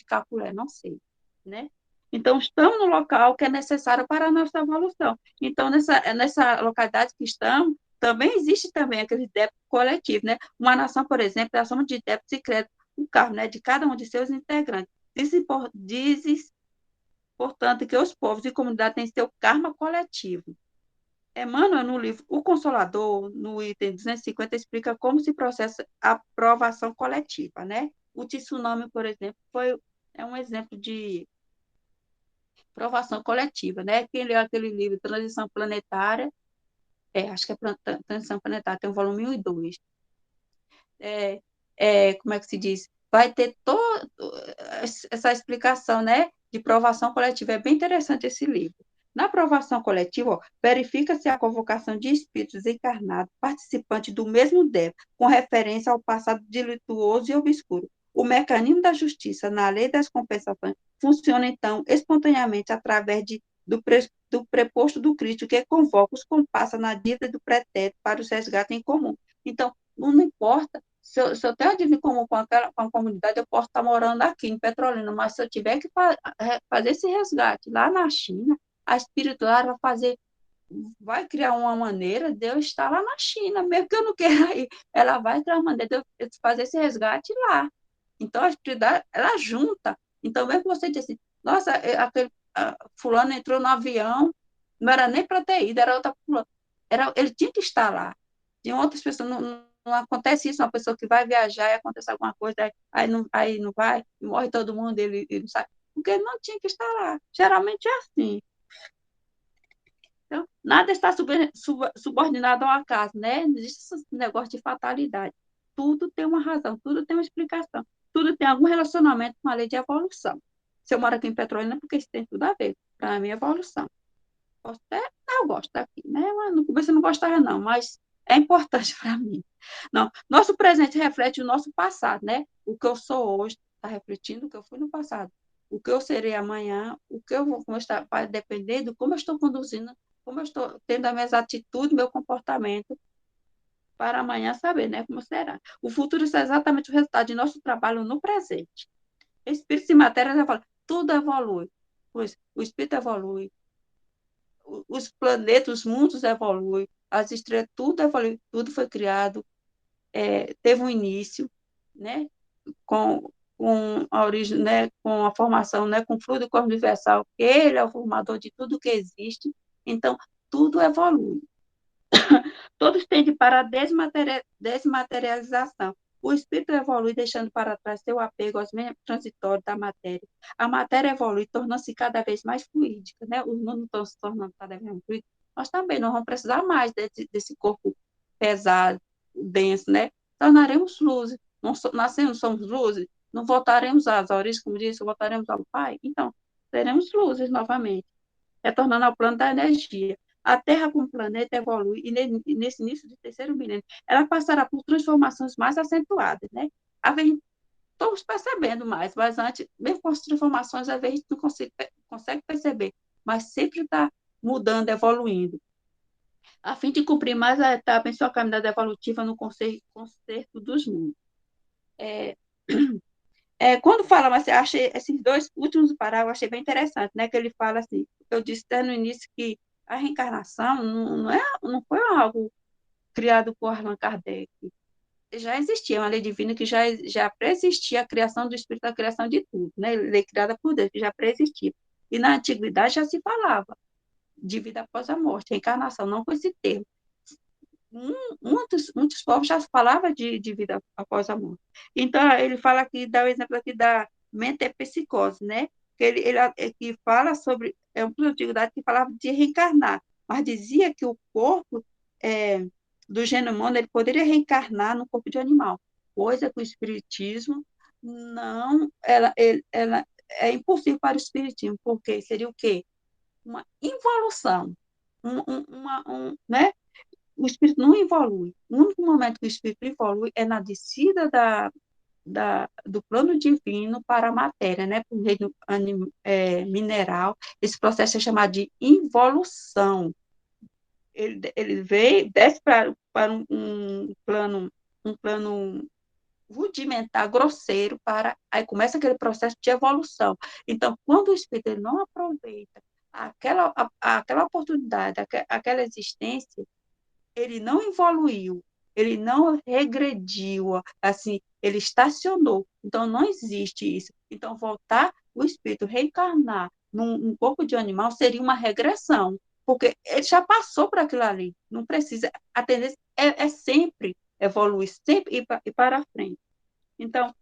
Caculé, não sei, né? Então, estamos no local que é necessário para a nossa evolução. Então, nessa localidade que estamos, também existe também aquele débito coletivo, né? Uma nação, por exemplo, é a soma de débitos e créditos, o carro, né, de cada um de seus integrantes. Diz, portanto, que os povos e comunidades têm seu karma coletivo. Emmanuel, no livro O Consolador, no item 250, explica como se processa a aprovação coletiva, né? O tsunami, por exemplo, é um exemplo de aprovação coletiva, né? Quem leu aquele livro, Transição Planetária, acho que é Transição Planetária, tem o volume 1 e 2. Como é que se diz? Vai ter toda essa explicação, né? De provação coletiva. É bem interessante esse livro. Na aprovação coletiva, verifica-se a convocação de espíritos encarnados, participantes do mesmo débito, com referência ao passado delituoso e obscuro. O mecanismo da justiça na lei das compensações funciona, então, espontaneamente através do preposto do Cristo, que convoca os compassa na dívida do pretérito para os resgates em comum. Então, não importa se eu tenho dívida comum com a comunidade, eu posso estar morando aqui em Petrolina, mas se eu tiver que fazer esse resgate lá na China, a espiritualidade vai criar uma maneira de eu estar lá na China, mesmo que eu não queira ir, ela vai criar uma maneira de eu fazer esse resgate lá. Então, a espiritualidade, ela junta. Então, mesmo que você disse assim, nossa, aquele fulano entrou no avião, não era nem para ter ido, era outra fulano. Ele tinha que estar lá. Tinha outras pessoas, não acontece isso, uma pessoa que vai viajar e acontece alguma coisa, aí não vai, e morre todo mundo, ele não sabe, porque ele não tinha que estar lá. Geralmente é assim. Então, nada está subordinado ao acaso, né? Não existe esse negócio de fatalidade. Tudo tem uma razão, tudo tem uma explicação, tudo tem algum relacionamento com a lei de evolução. Se eu moro aqui em Petrolina, porque isso tem tudo a ver com a minha evolução. Eu gosto daqui, né? Mas no começo eu não gostava, não, mas é importante para mim. Não, nosso presente reflete o nosso passado, né? O que eu sou hoje está refletindo o que eu fui no passado. O que eu serei amanhã, o que eu vou mostrar, vai depender do como eu estou conduzindo, como eu estou tendo as minhas atitudes, meu comportamento, para amanhã saber, né, como será. O futuro é exatamente o resultado de nosso trabalho no presente. Espírito e matéria já fala, tudo evolui. Pois o espírito evolui, os planetas, os mundos evoluem, as estrelas, tudo evolui, tudo foi criado, teve um início, né, com a origem, né, com a formação, né, com o fluido universal, que ele é o formador de tudo que existe. Então, tudo evolui. Todos tendem para a desmaterialização. O espírito evolui, deixando para trás seu apego aos meios transitórios da matéria. A matéria evolui, tornando-se cada vez mais fluídica, né? Os mundos estão se tornando cada vez mais fluídicos. Nós também não vamos precisar mais desse corpo pesado, denso, né? Tornaremos luzes. Nascemos, somos luzes. Não voltaremos às origens, como disse, voltaremos ao Pai. Então, seremos luzes novamente, retornando ao plano da energia. A Terra como planeta evolui e nesse início do terceiro milênio, ela passará por transformações mais acentuadas, né? Estamos percebendo mais, mas antes, mesmo com as transformações, às vezes a gente não consegue perceber, mas sempre está mudando, evoluindo, a fim de cumprir mais a etapa em sua caminhada evolutiva no concerto dos mundos. É, quando fala, mas achei esses dois últimos parágrafos, achei bem interessante, né? Que ele fala assim, eu disse até no início que a reencarnação não foi algo criado por Allan Kardec. Já existia uma lei divina que já preexistia a criação do espírito, a criação de tudo, né? Lei criada por Deus, que já preexistia. E na antiguidade já se falava de vida após a morte, reencarnação, não com esse termo. Muitos povos já falavam de vida após a morte. Então, ele fala aqui, dá o exemplo aqui da metempsicose, né? Que fala sobre, uma antiguidade que falava de reencarnar, mas dizia que o corpo do gênero humano ele poderia reencarnar no corpo de animal, coisa que o espiritismo não, ela é impossível para o espiritismo, porque seria o quê? Uma involução, né? O espírito não evolui. O único momento que o espírito evolui é na descida do plano divino para a matéria, né? Por meio mineral. Esse processo é chamado de involução. Ele desce para um plano rudimentar, grosseiro, aí começa aquele processo de evolução. Então, quando o espírito ele não aproveita aquela oportunidade, aquela existência, ele não evoluiu, ele não regrediu, assim, ele estacionou. Então, não existe isso. Então, voltar o espírito, reencarnar num corpo de animal seria uma regressão, porque ele já passou por aquilo ali. Não precisa. A tendência é sempre evoluir, sempre ir para frente. Então,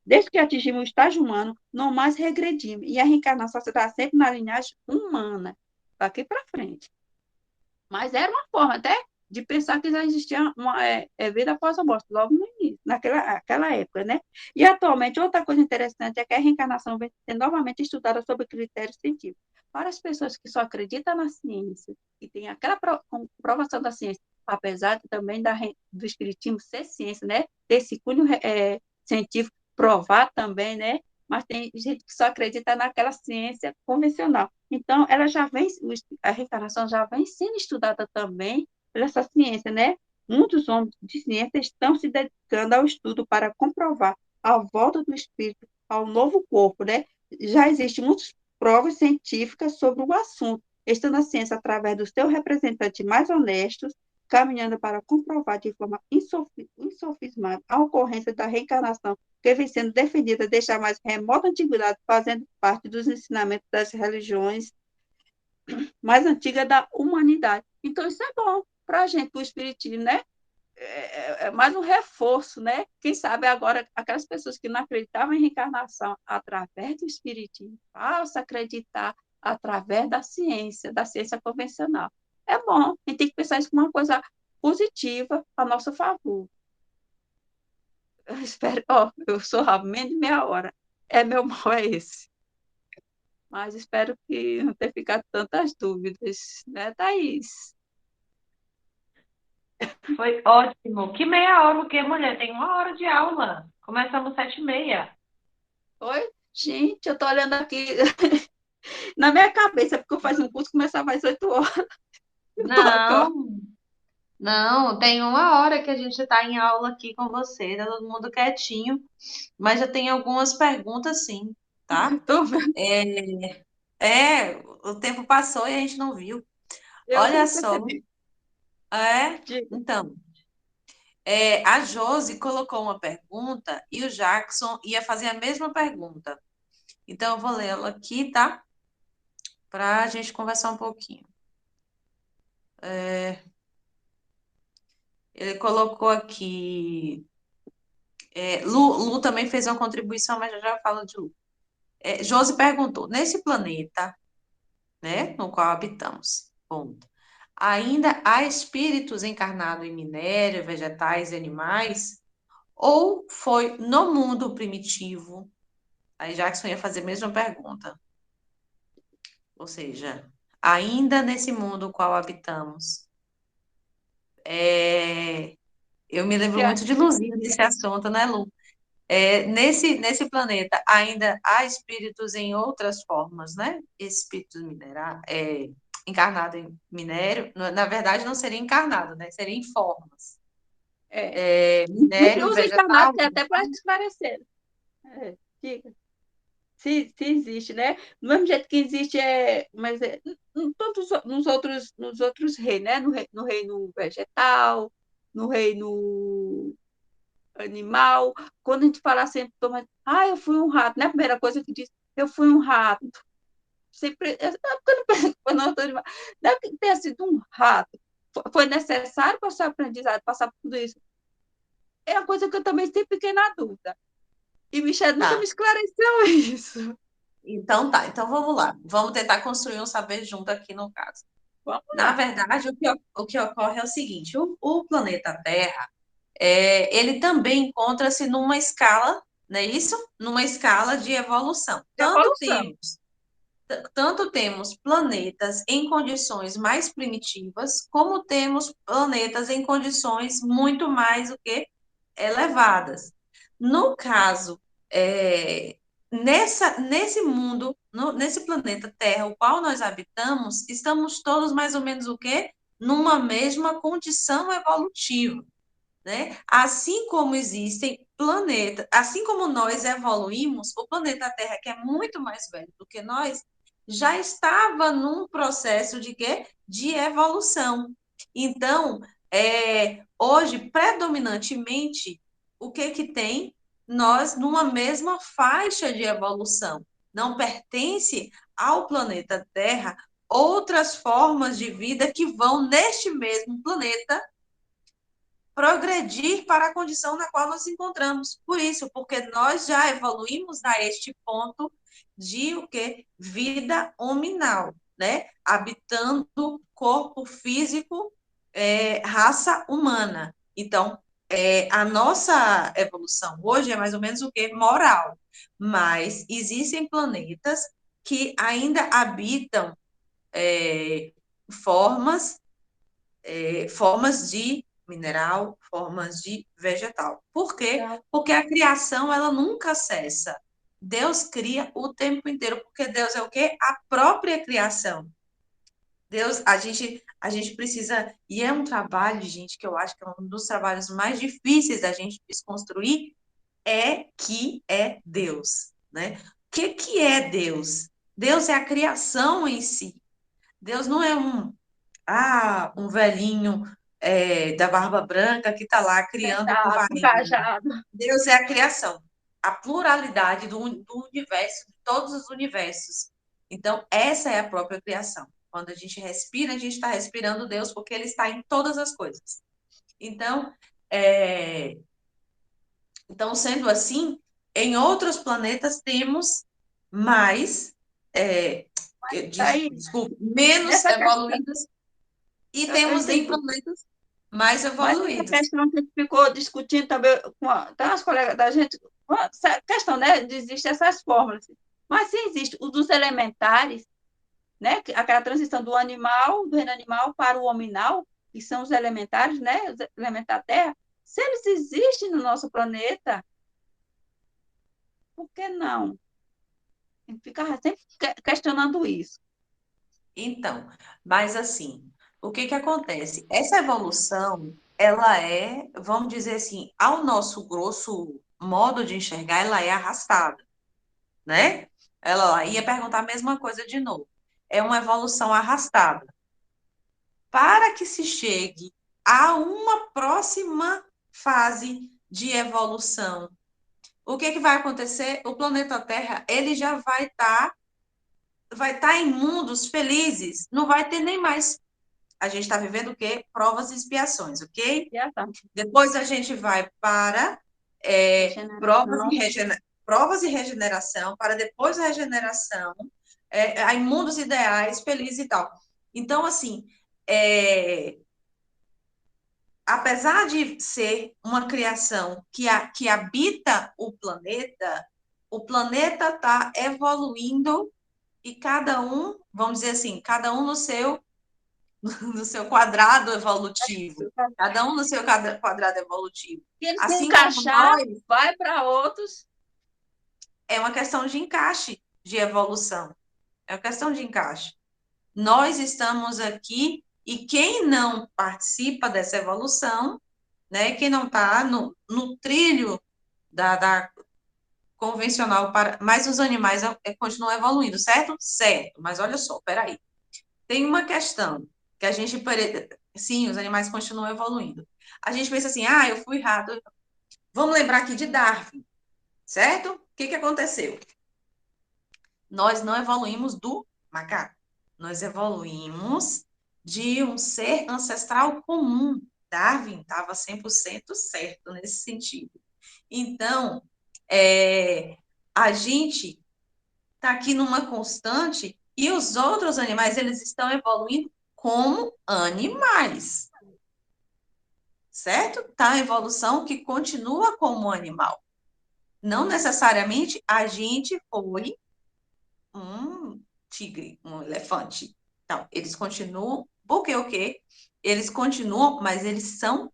desde que atingimos o estágio humano, não mais regredimos. E a reencarnação se dá sempre na linhagem humana, daqui para frente. Mas era uma forma até de pensar que já existia uma vida após a morte, logo no início, naquela época, né? E atualmente, outra coisa interessante é que a reencarnação vem sendo novamente estudada sob critérios científicos. Para as pessoas que só acreditam na ciência, e tem aquela comprovação da ciência, apesar também do espiritismo ser ciência, né? Ter esse cunho científico provar também, né? Mas tem gente que só acredita naquela ciência convencional. Então, a reencarnação já vem sendo estudada também por essa ciência, né? Muitos homens de ciência estão se dedicando ao estudo para comprovar a volta do espírito ao novo corpo, né? Já existem muitas provas científicas sobre o assunto, estando a ciência através dos seus representantes mais honestos, caminhando para comprovar de forma insofismável a ocorrência da reencarnação que vem sendo defendida desde a mais remota antiguidade, fazendo parte dos ensinamentos das religiões mais antigas da humanidade. Então, isso é bom para a gente, o Espiritismo, né? É mais um reforço, né? Quem sabe agora, aquelas pessoas que não acreditavam em reencarnação através do Espiritismo, passam a acreditar através da ciência convencional. É bom, a gente tem que pensar isso como uma coisa positiva a nosso favor. Eu espero, eu sou a menos de meia hora. Meu mal é esse. Mas espero que não tenha ficado tantas dúvidas, né, Thaís?
Foi ótimo. Que meia hora, o quê, mulher? Tem uma hora de aula. Começamos 7h30.
Oi? Gente, eu tô olhando aqui na minha cabeça, porque eu faço um curso que começava às 8 horas. Eu tô aqui, ó.
Não, não, tem uma hora que a gente está em aula aqui com você, tá todo mundo quietinho, mas já tem algumas perguntas sim, tá?
Tô vendo.
É, o tempo passou e a gente não viu.
Eu
Olha
nem
só,
percebi.
é, então, a Josi colocou uma pergunta e o Jackson ia fazer a mesma pergunta. Então, eu vou ler ela aqui, tá? Para a gente conversar um pouquinho. Ele colocou aqui. Lu também fez uma contribuição, mas eu já falo de Lu. Josi perguntou: nesse planeta, né, no qual habitamos, ponto, ainda há espíritos encarnados em minério, vegetais e animais? Ou foi no mundo primitivo? Aí Jackson ia fazer a mesma pergunta. Ou seja, ainda nesse mundo no qual habitamos. É, eu me lembro
Se a-
muito de Luzinha nesse assunto, né, Lu? Nesse planeta ainda há espíritos em outras formas, né? Espíritos encarnado em minério, na verdade não seria encarnado, né? Seria em formas.
É. A gente
Minério,
usa encarnado
vegetal,
que é até para esclarecer. É, diga. Se existe, né? Do mesmo jeito que existe, mas todos nos outros reinos, né? No reino vegetal, no reino animal. Quando a gente fala sempre, eu fui um rato, né? A primeira coisa que diz, eu fui um rato. Sempre, quando eu tô animal, deve ter sido um rato. Foi necessário para o seu aprendizado, passar por tudo isso. É uma coisa que eu também sempre fiquei na dúvida. E Michelle nunca me
tá.
esclareceu isso.
Então tá, então vamos lá. Vamos tentar construir um saber junto aqui no caso.
Vamos
Na
lá.
verdade, o que ocorre é o seguinte: o planeta Terra, ele também encontra-se numa escala, não é isso? Numa escala de evolução.
Evolução.
Tanto temos planetas em condições mais primitivas, como temos planetas em condições muito mais o que elevadas. No caso, nesse mundo, nesse planeta Terra, o qual nós habitamos, estamos todos mais ou menos o quê? Numa mesma condição evolutiva, né? Assim como existem planetas, assim como nós evoluímos, o planeta Terra, que é muito mais velho do que nós, já estava num processo de quê? De evolução. Então, hoje, predominantemente, o que que tem? Nós numa mesma faixa de evolução. Não pertence ao planeta Terra outras formas de vida que vão neste mesmo planeta progredir para a condição na qual nos encontramos. Por isso, porque nós já evoluímos a este ponto de o que? Vida hominal, né? Habitando corpo físico, raça humana. Então, a nossa evolução hoje é mais ou menos o que? Moral. Mas existem planetas que ainda habitam formas formas de mineral, formas de vegetal. Por quê?
Tá.
Porque a criação, ela nunca cessa. Deus cria o tempo inteiro, porque Deus é o quê? A própria criação. Deus, a gente precisa, e é um trabalho, gente, que eu acho que é um dos trabalhos mais difíceis da gente desconstruir, que é Deus, né? O que é Deus? Deus é a criação em si. Deus não é um velhinho da barba branca que está lá criando com
Sentado,
varinha.
engajado.
Deus é a criação, a pluralidade do universo, de todos os universos. Então, essa é a própria criação. Quando a gente respira, a gente está respirando Deus, porque Ele está em todas as coisas. Então, é, sendo assim, em outros planetas temos mais, é,
Aí,
desculpe, menos
nessa questão,
evoluídos e
eu
temos em
entendi.
planetas mais
Mas essa
evoluídos.
questão que a gente ficou discutindo também tem umas colegas da gente, essa questão, né, de existir essas fórmulas. Mas se existe o dos elementares, né, aquela transição do animal, do reino animal para o hominal, que são os elementares, né? Os elementar Terra, se eles existem no nosso planeta, por que não? A gente fica sempre questionando isso.
Então, mas assim, o que que acontece? Essa evolução, ela é, vamos dizer assim, ao nosso grosso modo de enxergar, ela é arrastada, né? Ela ia perguntar a mesma coisa de novo. É uma evolução arrastada. Para que se chegue a uma próxima fase de evolução, o que que vai acontecer? O planeta Terra, ele já vai estar em mundos felizes, não vai ter nem mais. A gente está vivendo o quê? Provas e expiações, ok?
Já tá.
Depois a gente vai para
Regeneração.
provas e regeneração, para depois a regeneração, aí mundos ideais, felizes e tal. Então, assim, é, apesar de ser uma criação que habita o planeta está evoluindo e cada um, vamos dizer assim, cada um no seu no seu quadrado evolutivo. Cada um no seu quadrado evolutivo.
Se ele se
Assim como
encaixar,
nós,
vai para outros.
é uma questão de encaixe, de evolução. É uma questão de encaixe. Nós estamos aqui e quem não participa dessa evolução, né, quem não está no trilho da convencional, mas os animais continuam evoluindo, certo? Certo, mas olha só, peraí. Tem uma questão que a gente. Sim, os animais continuam evoluindo. A gente pensa assim, eu fui rato. Vamos lembrar aqui de Darwin, certo? O que que aconteceu? Nós não evoluímos do macaco. Nós evoluímos de um ser ancestral comum. Darwin estava 100% certo nesse sentido. Então, a gente está aqui numa constante e os outros animais, eles estão evoluindo como animais, certo? Tá a evolução que continua como animal. Não necessariamente a gente foi um tigre, um elefante. Não, eles continuam, porque o quê? Eles continuam, mas eles são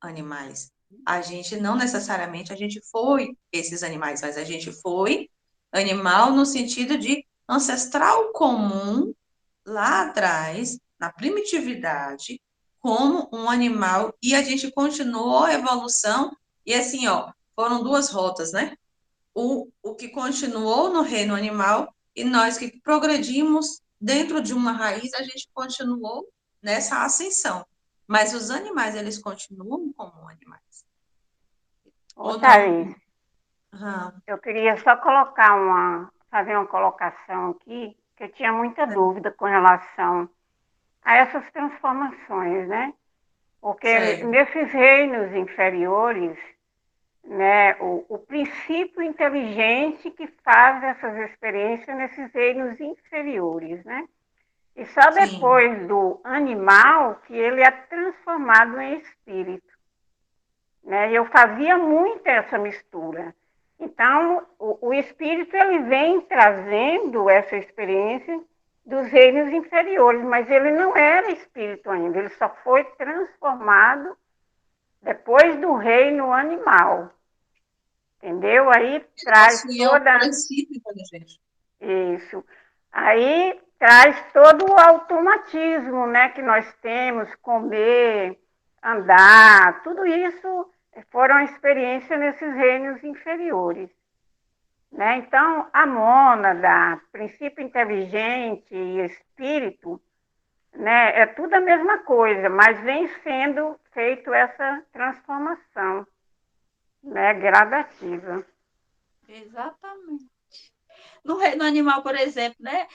animais. A gente não necessariamente a gente foi esses animais, mas a gente foi animal no sentido de ancestral comum lá atrás, na primitividade, como um animal, e a gente continuou a evolução, e assim, ó, foram duas rotas, né? O que continuou no reino animal, e nós que progredimos dentro de uma raiz, a gente continuou nessa ascensão. Mas os animais, eles continuam como animais.
Ô,
Ou não?
Thaís,
Ah,
eu queria só fazer uma colocação aqui, que eu tinha muita dúvida com relação a essas transformações, né? Porque
certo.
nesses reinos inferiores, né, o princípio inteligente que faz essas experiências nesses reinos inferiores, né? E só
Sim,
depois do animal que ele é transformado em espírito. Né? Eu fazia muito essa mistura. Então, o espírito ele vem trazendo essa experiência dos reinos inferiores, mas ele não era espírito ainda, ele só foi transformado depois do reino animal. Entendeu? Aí traz
possuía o
toda
princípio inteligente.
isso. Aí traz todo o automatismo, né, que nós temos, comer, andar, tudo isso foram experiências nesses reinos inferiores. Né? Então, a mônada, princípio inteligente e espírito, né, é tudo a mesma coisa, mas vem sendo feito essa transformação, né, gradativa.
Exatamente. No reino animal, por exemplo, né?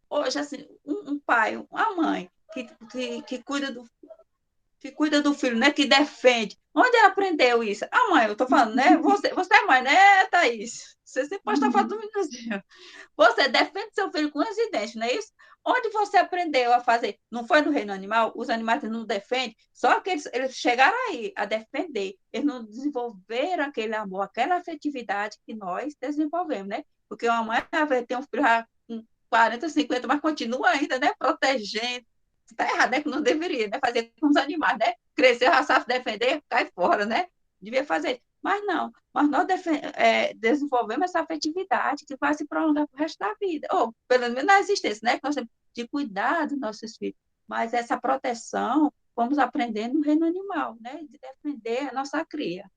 Hoje, assim, um pai, uma mãe que cuida do filho, né? Que defende. Onde ela aprendeu isso? A mãe, eu tô falando, né? Você é mãe, né, Thaís? Você sempre pode estar falando do meninozinho. Você defende seu filho com unhas e dentes, não é isso? Onde você aprendeu a fazer? Não foi no reino animal? Os animais não defendem, só que eles chegaram aí a defender. Eles não desenvolveram aquele amor, aquela afetividade que nós desenvolvemos, né? Porque uma mãe tem um filho com 40, 50, mas continua ainda, né? Protegendo. Está errado, né? Que não deveria, né? Fazer com os animais, né? Cresceu, já sabe defender, cai fora, né? Devia fazer. Mas não, mas nós desenvolvemos essa afetividade que vai se prolongar para o resto da vida, ou pelo menos na existência, né? Que nós temos de cuidar dos nossos filhos. Mas essa proteção, vamos aprendendo no reino animal, né? De defender a nossa cria.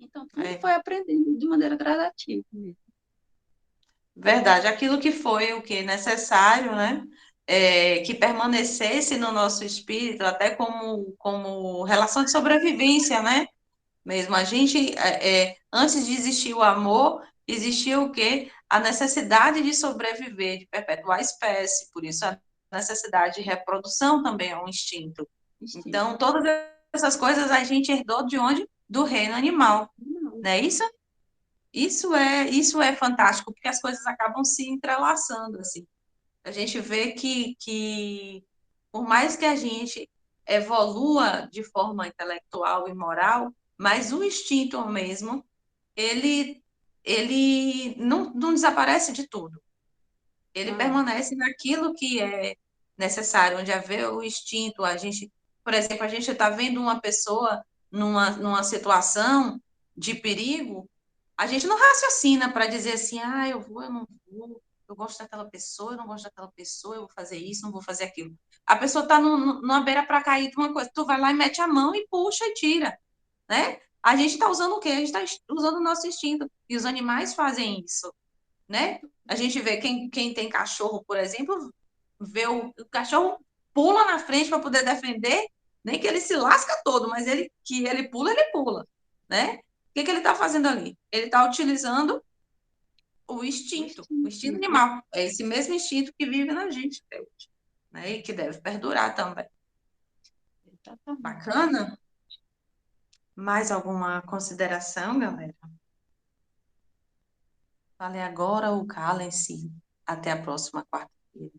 Então, tudo
É
foi aprendendo de maneira gradativa mesmo.
verdade. Aquilo que foi o que necessário, né? Que permanecesse no nosso espírito, até como relação de sobrevivência, né? Mesmo a gente, antes de existir o amor, existia o quê? A necessidade de sobreviver, de perpetuar a espécie, por isso a necessidade de reprodução também é um instinto.
Instinto.
Então, todas essas coisas a gente herdou de onde? Do reino animal,
Não,
não é isso? Isso é fantástico, porque as coisas acabam se entrelaçando, assim. A gente vê que por mais que a gente evolua de forma intelectual e moral, mas o instinto mesmo, ele, ele não desaparece de tudo. Ele
não.
permanece naquilo que é necessário, onde haver o instinto, a gente, por exemplo, a gente está vendo uma pessoa numa situação de perigo, a gente não raciocina para dizer assim, eu vou, eu não vou, eu gosto daquela pessoa, eu não gosto daquela pessoa, eu vou fazer isso, não vou fazer aquilo. A pessoa está numa beira para cair de uma coisa, tu vai lá e mete a mão e puxa e tira, né? A gente está usando o quê? A gente está usando o nosso instinto. E os animais fazem isso, né? A gente vê quem tem cachorro, por exemplo, vê o cachorro pula na frente para poder defender, nem que ele se lasca todo, mas ele pula, né? O que ele está fazendo ali? Ele está utilizando o instinto animal. É esse mesmo instinto que vive na gente até hoje, né? E que deve perdurar também.
Exatamente.
Bacana? Mais alguma consideração, galera? Fale agora ou calem-se. Até a próxima quarta-feira.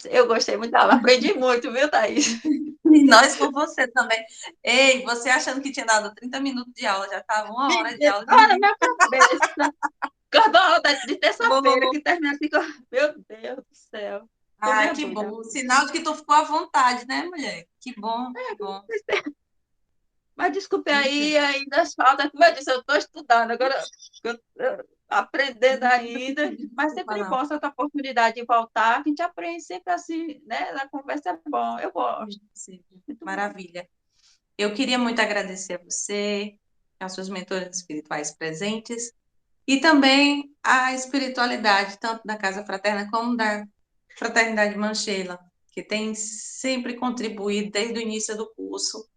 Eu gostei muito da aula, aprendi muito, viu, Thaís?
E nós com você também. Ei, você achando que tinha dado 30 minutos de aula, já estava uma hora de aula de
Olha na
menino.
minha cabeça. Acabou a aula de terça-feira,
Bom,
que termina assim. Meu Deus do céu. Tô
ah,
meio
que
doida.
bom. Sinal de que tu ficou à vontade, né, mulher? Que bom, que bom.
Mas desculpe
Isso,
aí, ainda falta, como eu disse, eu estou estudando, agora aprendendo ainda, mas
desculpa,
sempre
não.
bom essa oportunidade de voltar, que a gente aprende sempre assim, né? A conversa é bom, eu gosto.
Sim,
Muito bom.
maravilha. Eu queria muito agradecer a você, aos seus mentores espirituais presentes, e também a espiritualidade, tanto da Casa Fraterna como da Fraternidade Manchela, que tem sempre contribuído desde o início do curso,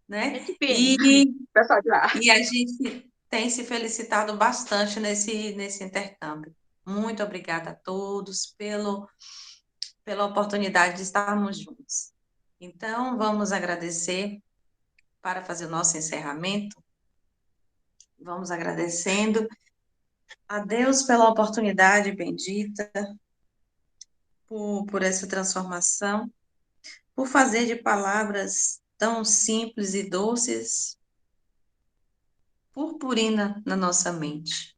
né?
Gente fina,
E,
pessoal de lá.
e a gente tem se felicitado bastante nesse intercâmbio. Muito obrigada a todos pela oportunidade de estarmos juntos. Então, vamos agradecer para fazer o nosso encerramento. Vamos agradecendo a Deus pela oportunidade bendita, por essa transformação, por fazer de palavras tão simples e doces purpurina na nossa mente.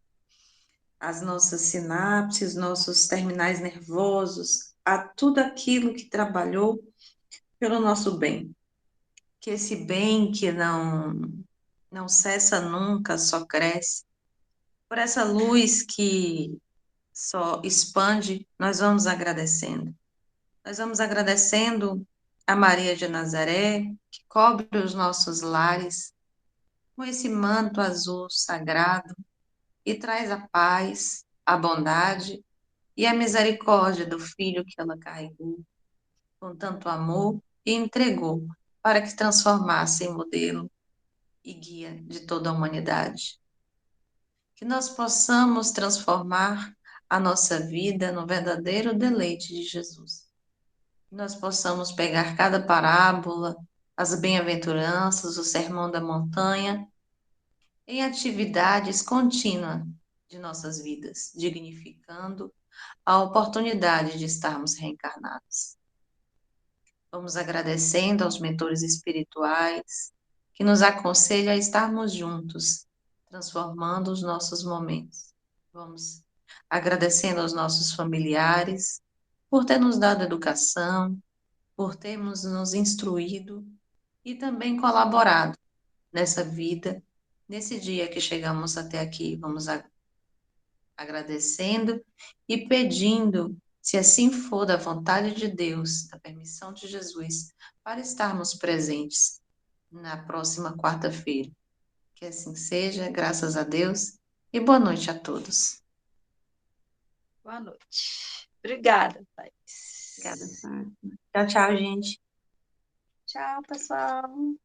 As nossas sinapses, nossos terminais nervosos, a tudo aquilo que trabalhou pelo nosso bem. Que esse bem que não cessa nunca, só cresce. Por essa luz que só expande, nós vamos agradecendo. Nós vamos agradecendo a Maria de Nazaré, que cobre os nossos lares com esse manto azul sagrado e traz a paz, a bondade e a misericórdia do filho que ela carregou com tanto amor e entregou para que transformasse em modelo e guia de toda a humanidade. Que nós possamos transformar a nossa vida no verdadeiro deleite de Jesus. Que nós possamos pegar cada parábola, as bem-aventuranças, o sermão da montanha, em atividades contínuas de nossas vidas, dignificando a oportunidade de estarmos reencarnados. Vamos agradecendo aos mentores espirituais que nos aconselham a estarmos juntos, transformando os nossos momentos. Vamos agradecendo aos nossos familiares por ter nos dado educação, por termos nos instruído e também colaborado nessa vida. Nesse dia que chegamos até aqui, vamos agradecendo e pedindo, se assim for da vontade de Deus, da permissão de Jesus, para estarmos presentes na próxima quarta-feira. Que assim seja, graças a Deus, e boa noite a todos.
Boa noite. Obrigada,
Obrigada.
Thaís.
Tchau, tchau, gente.
Tchau, pessoal.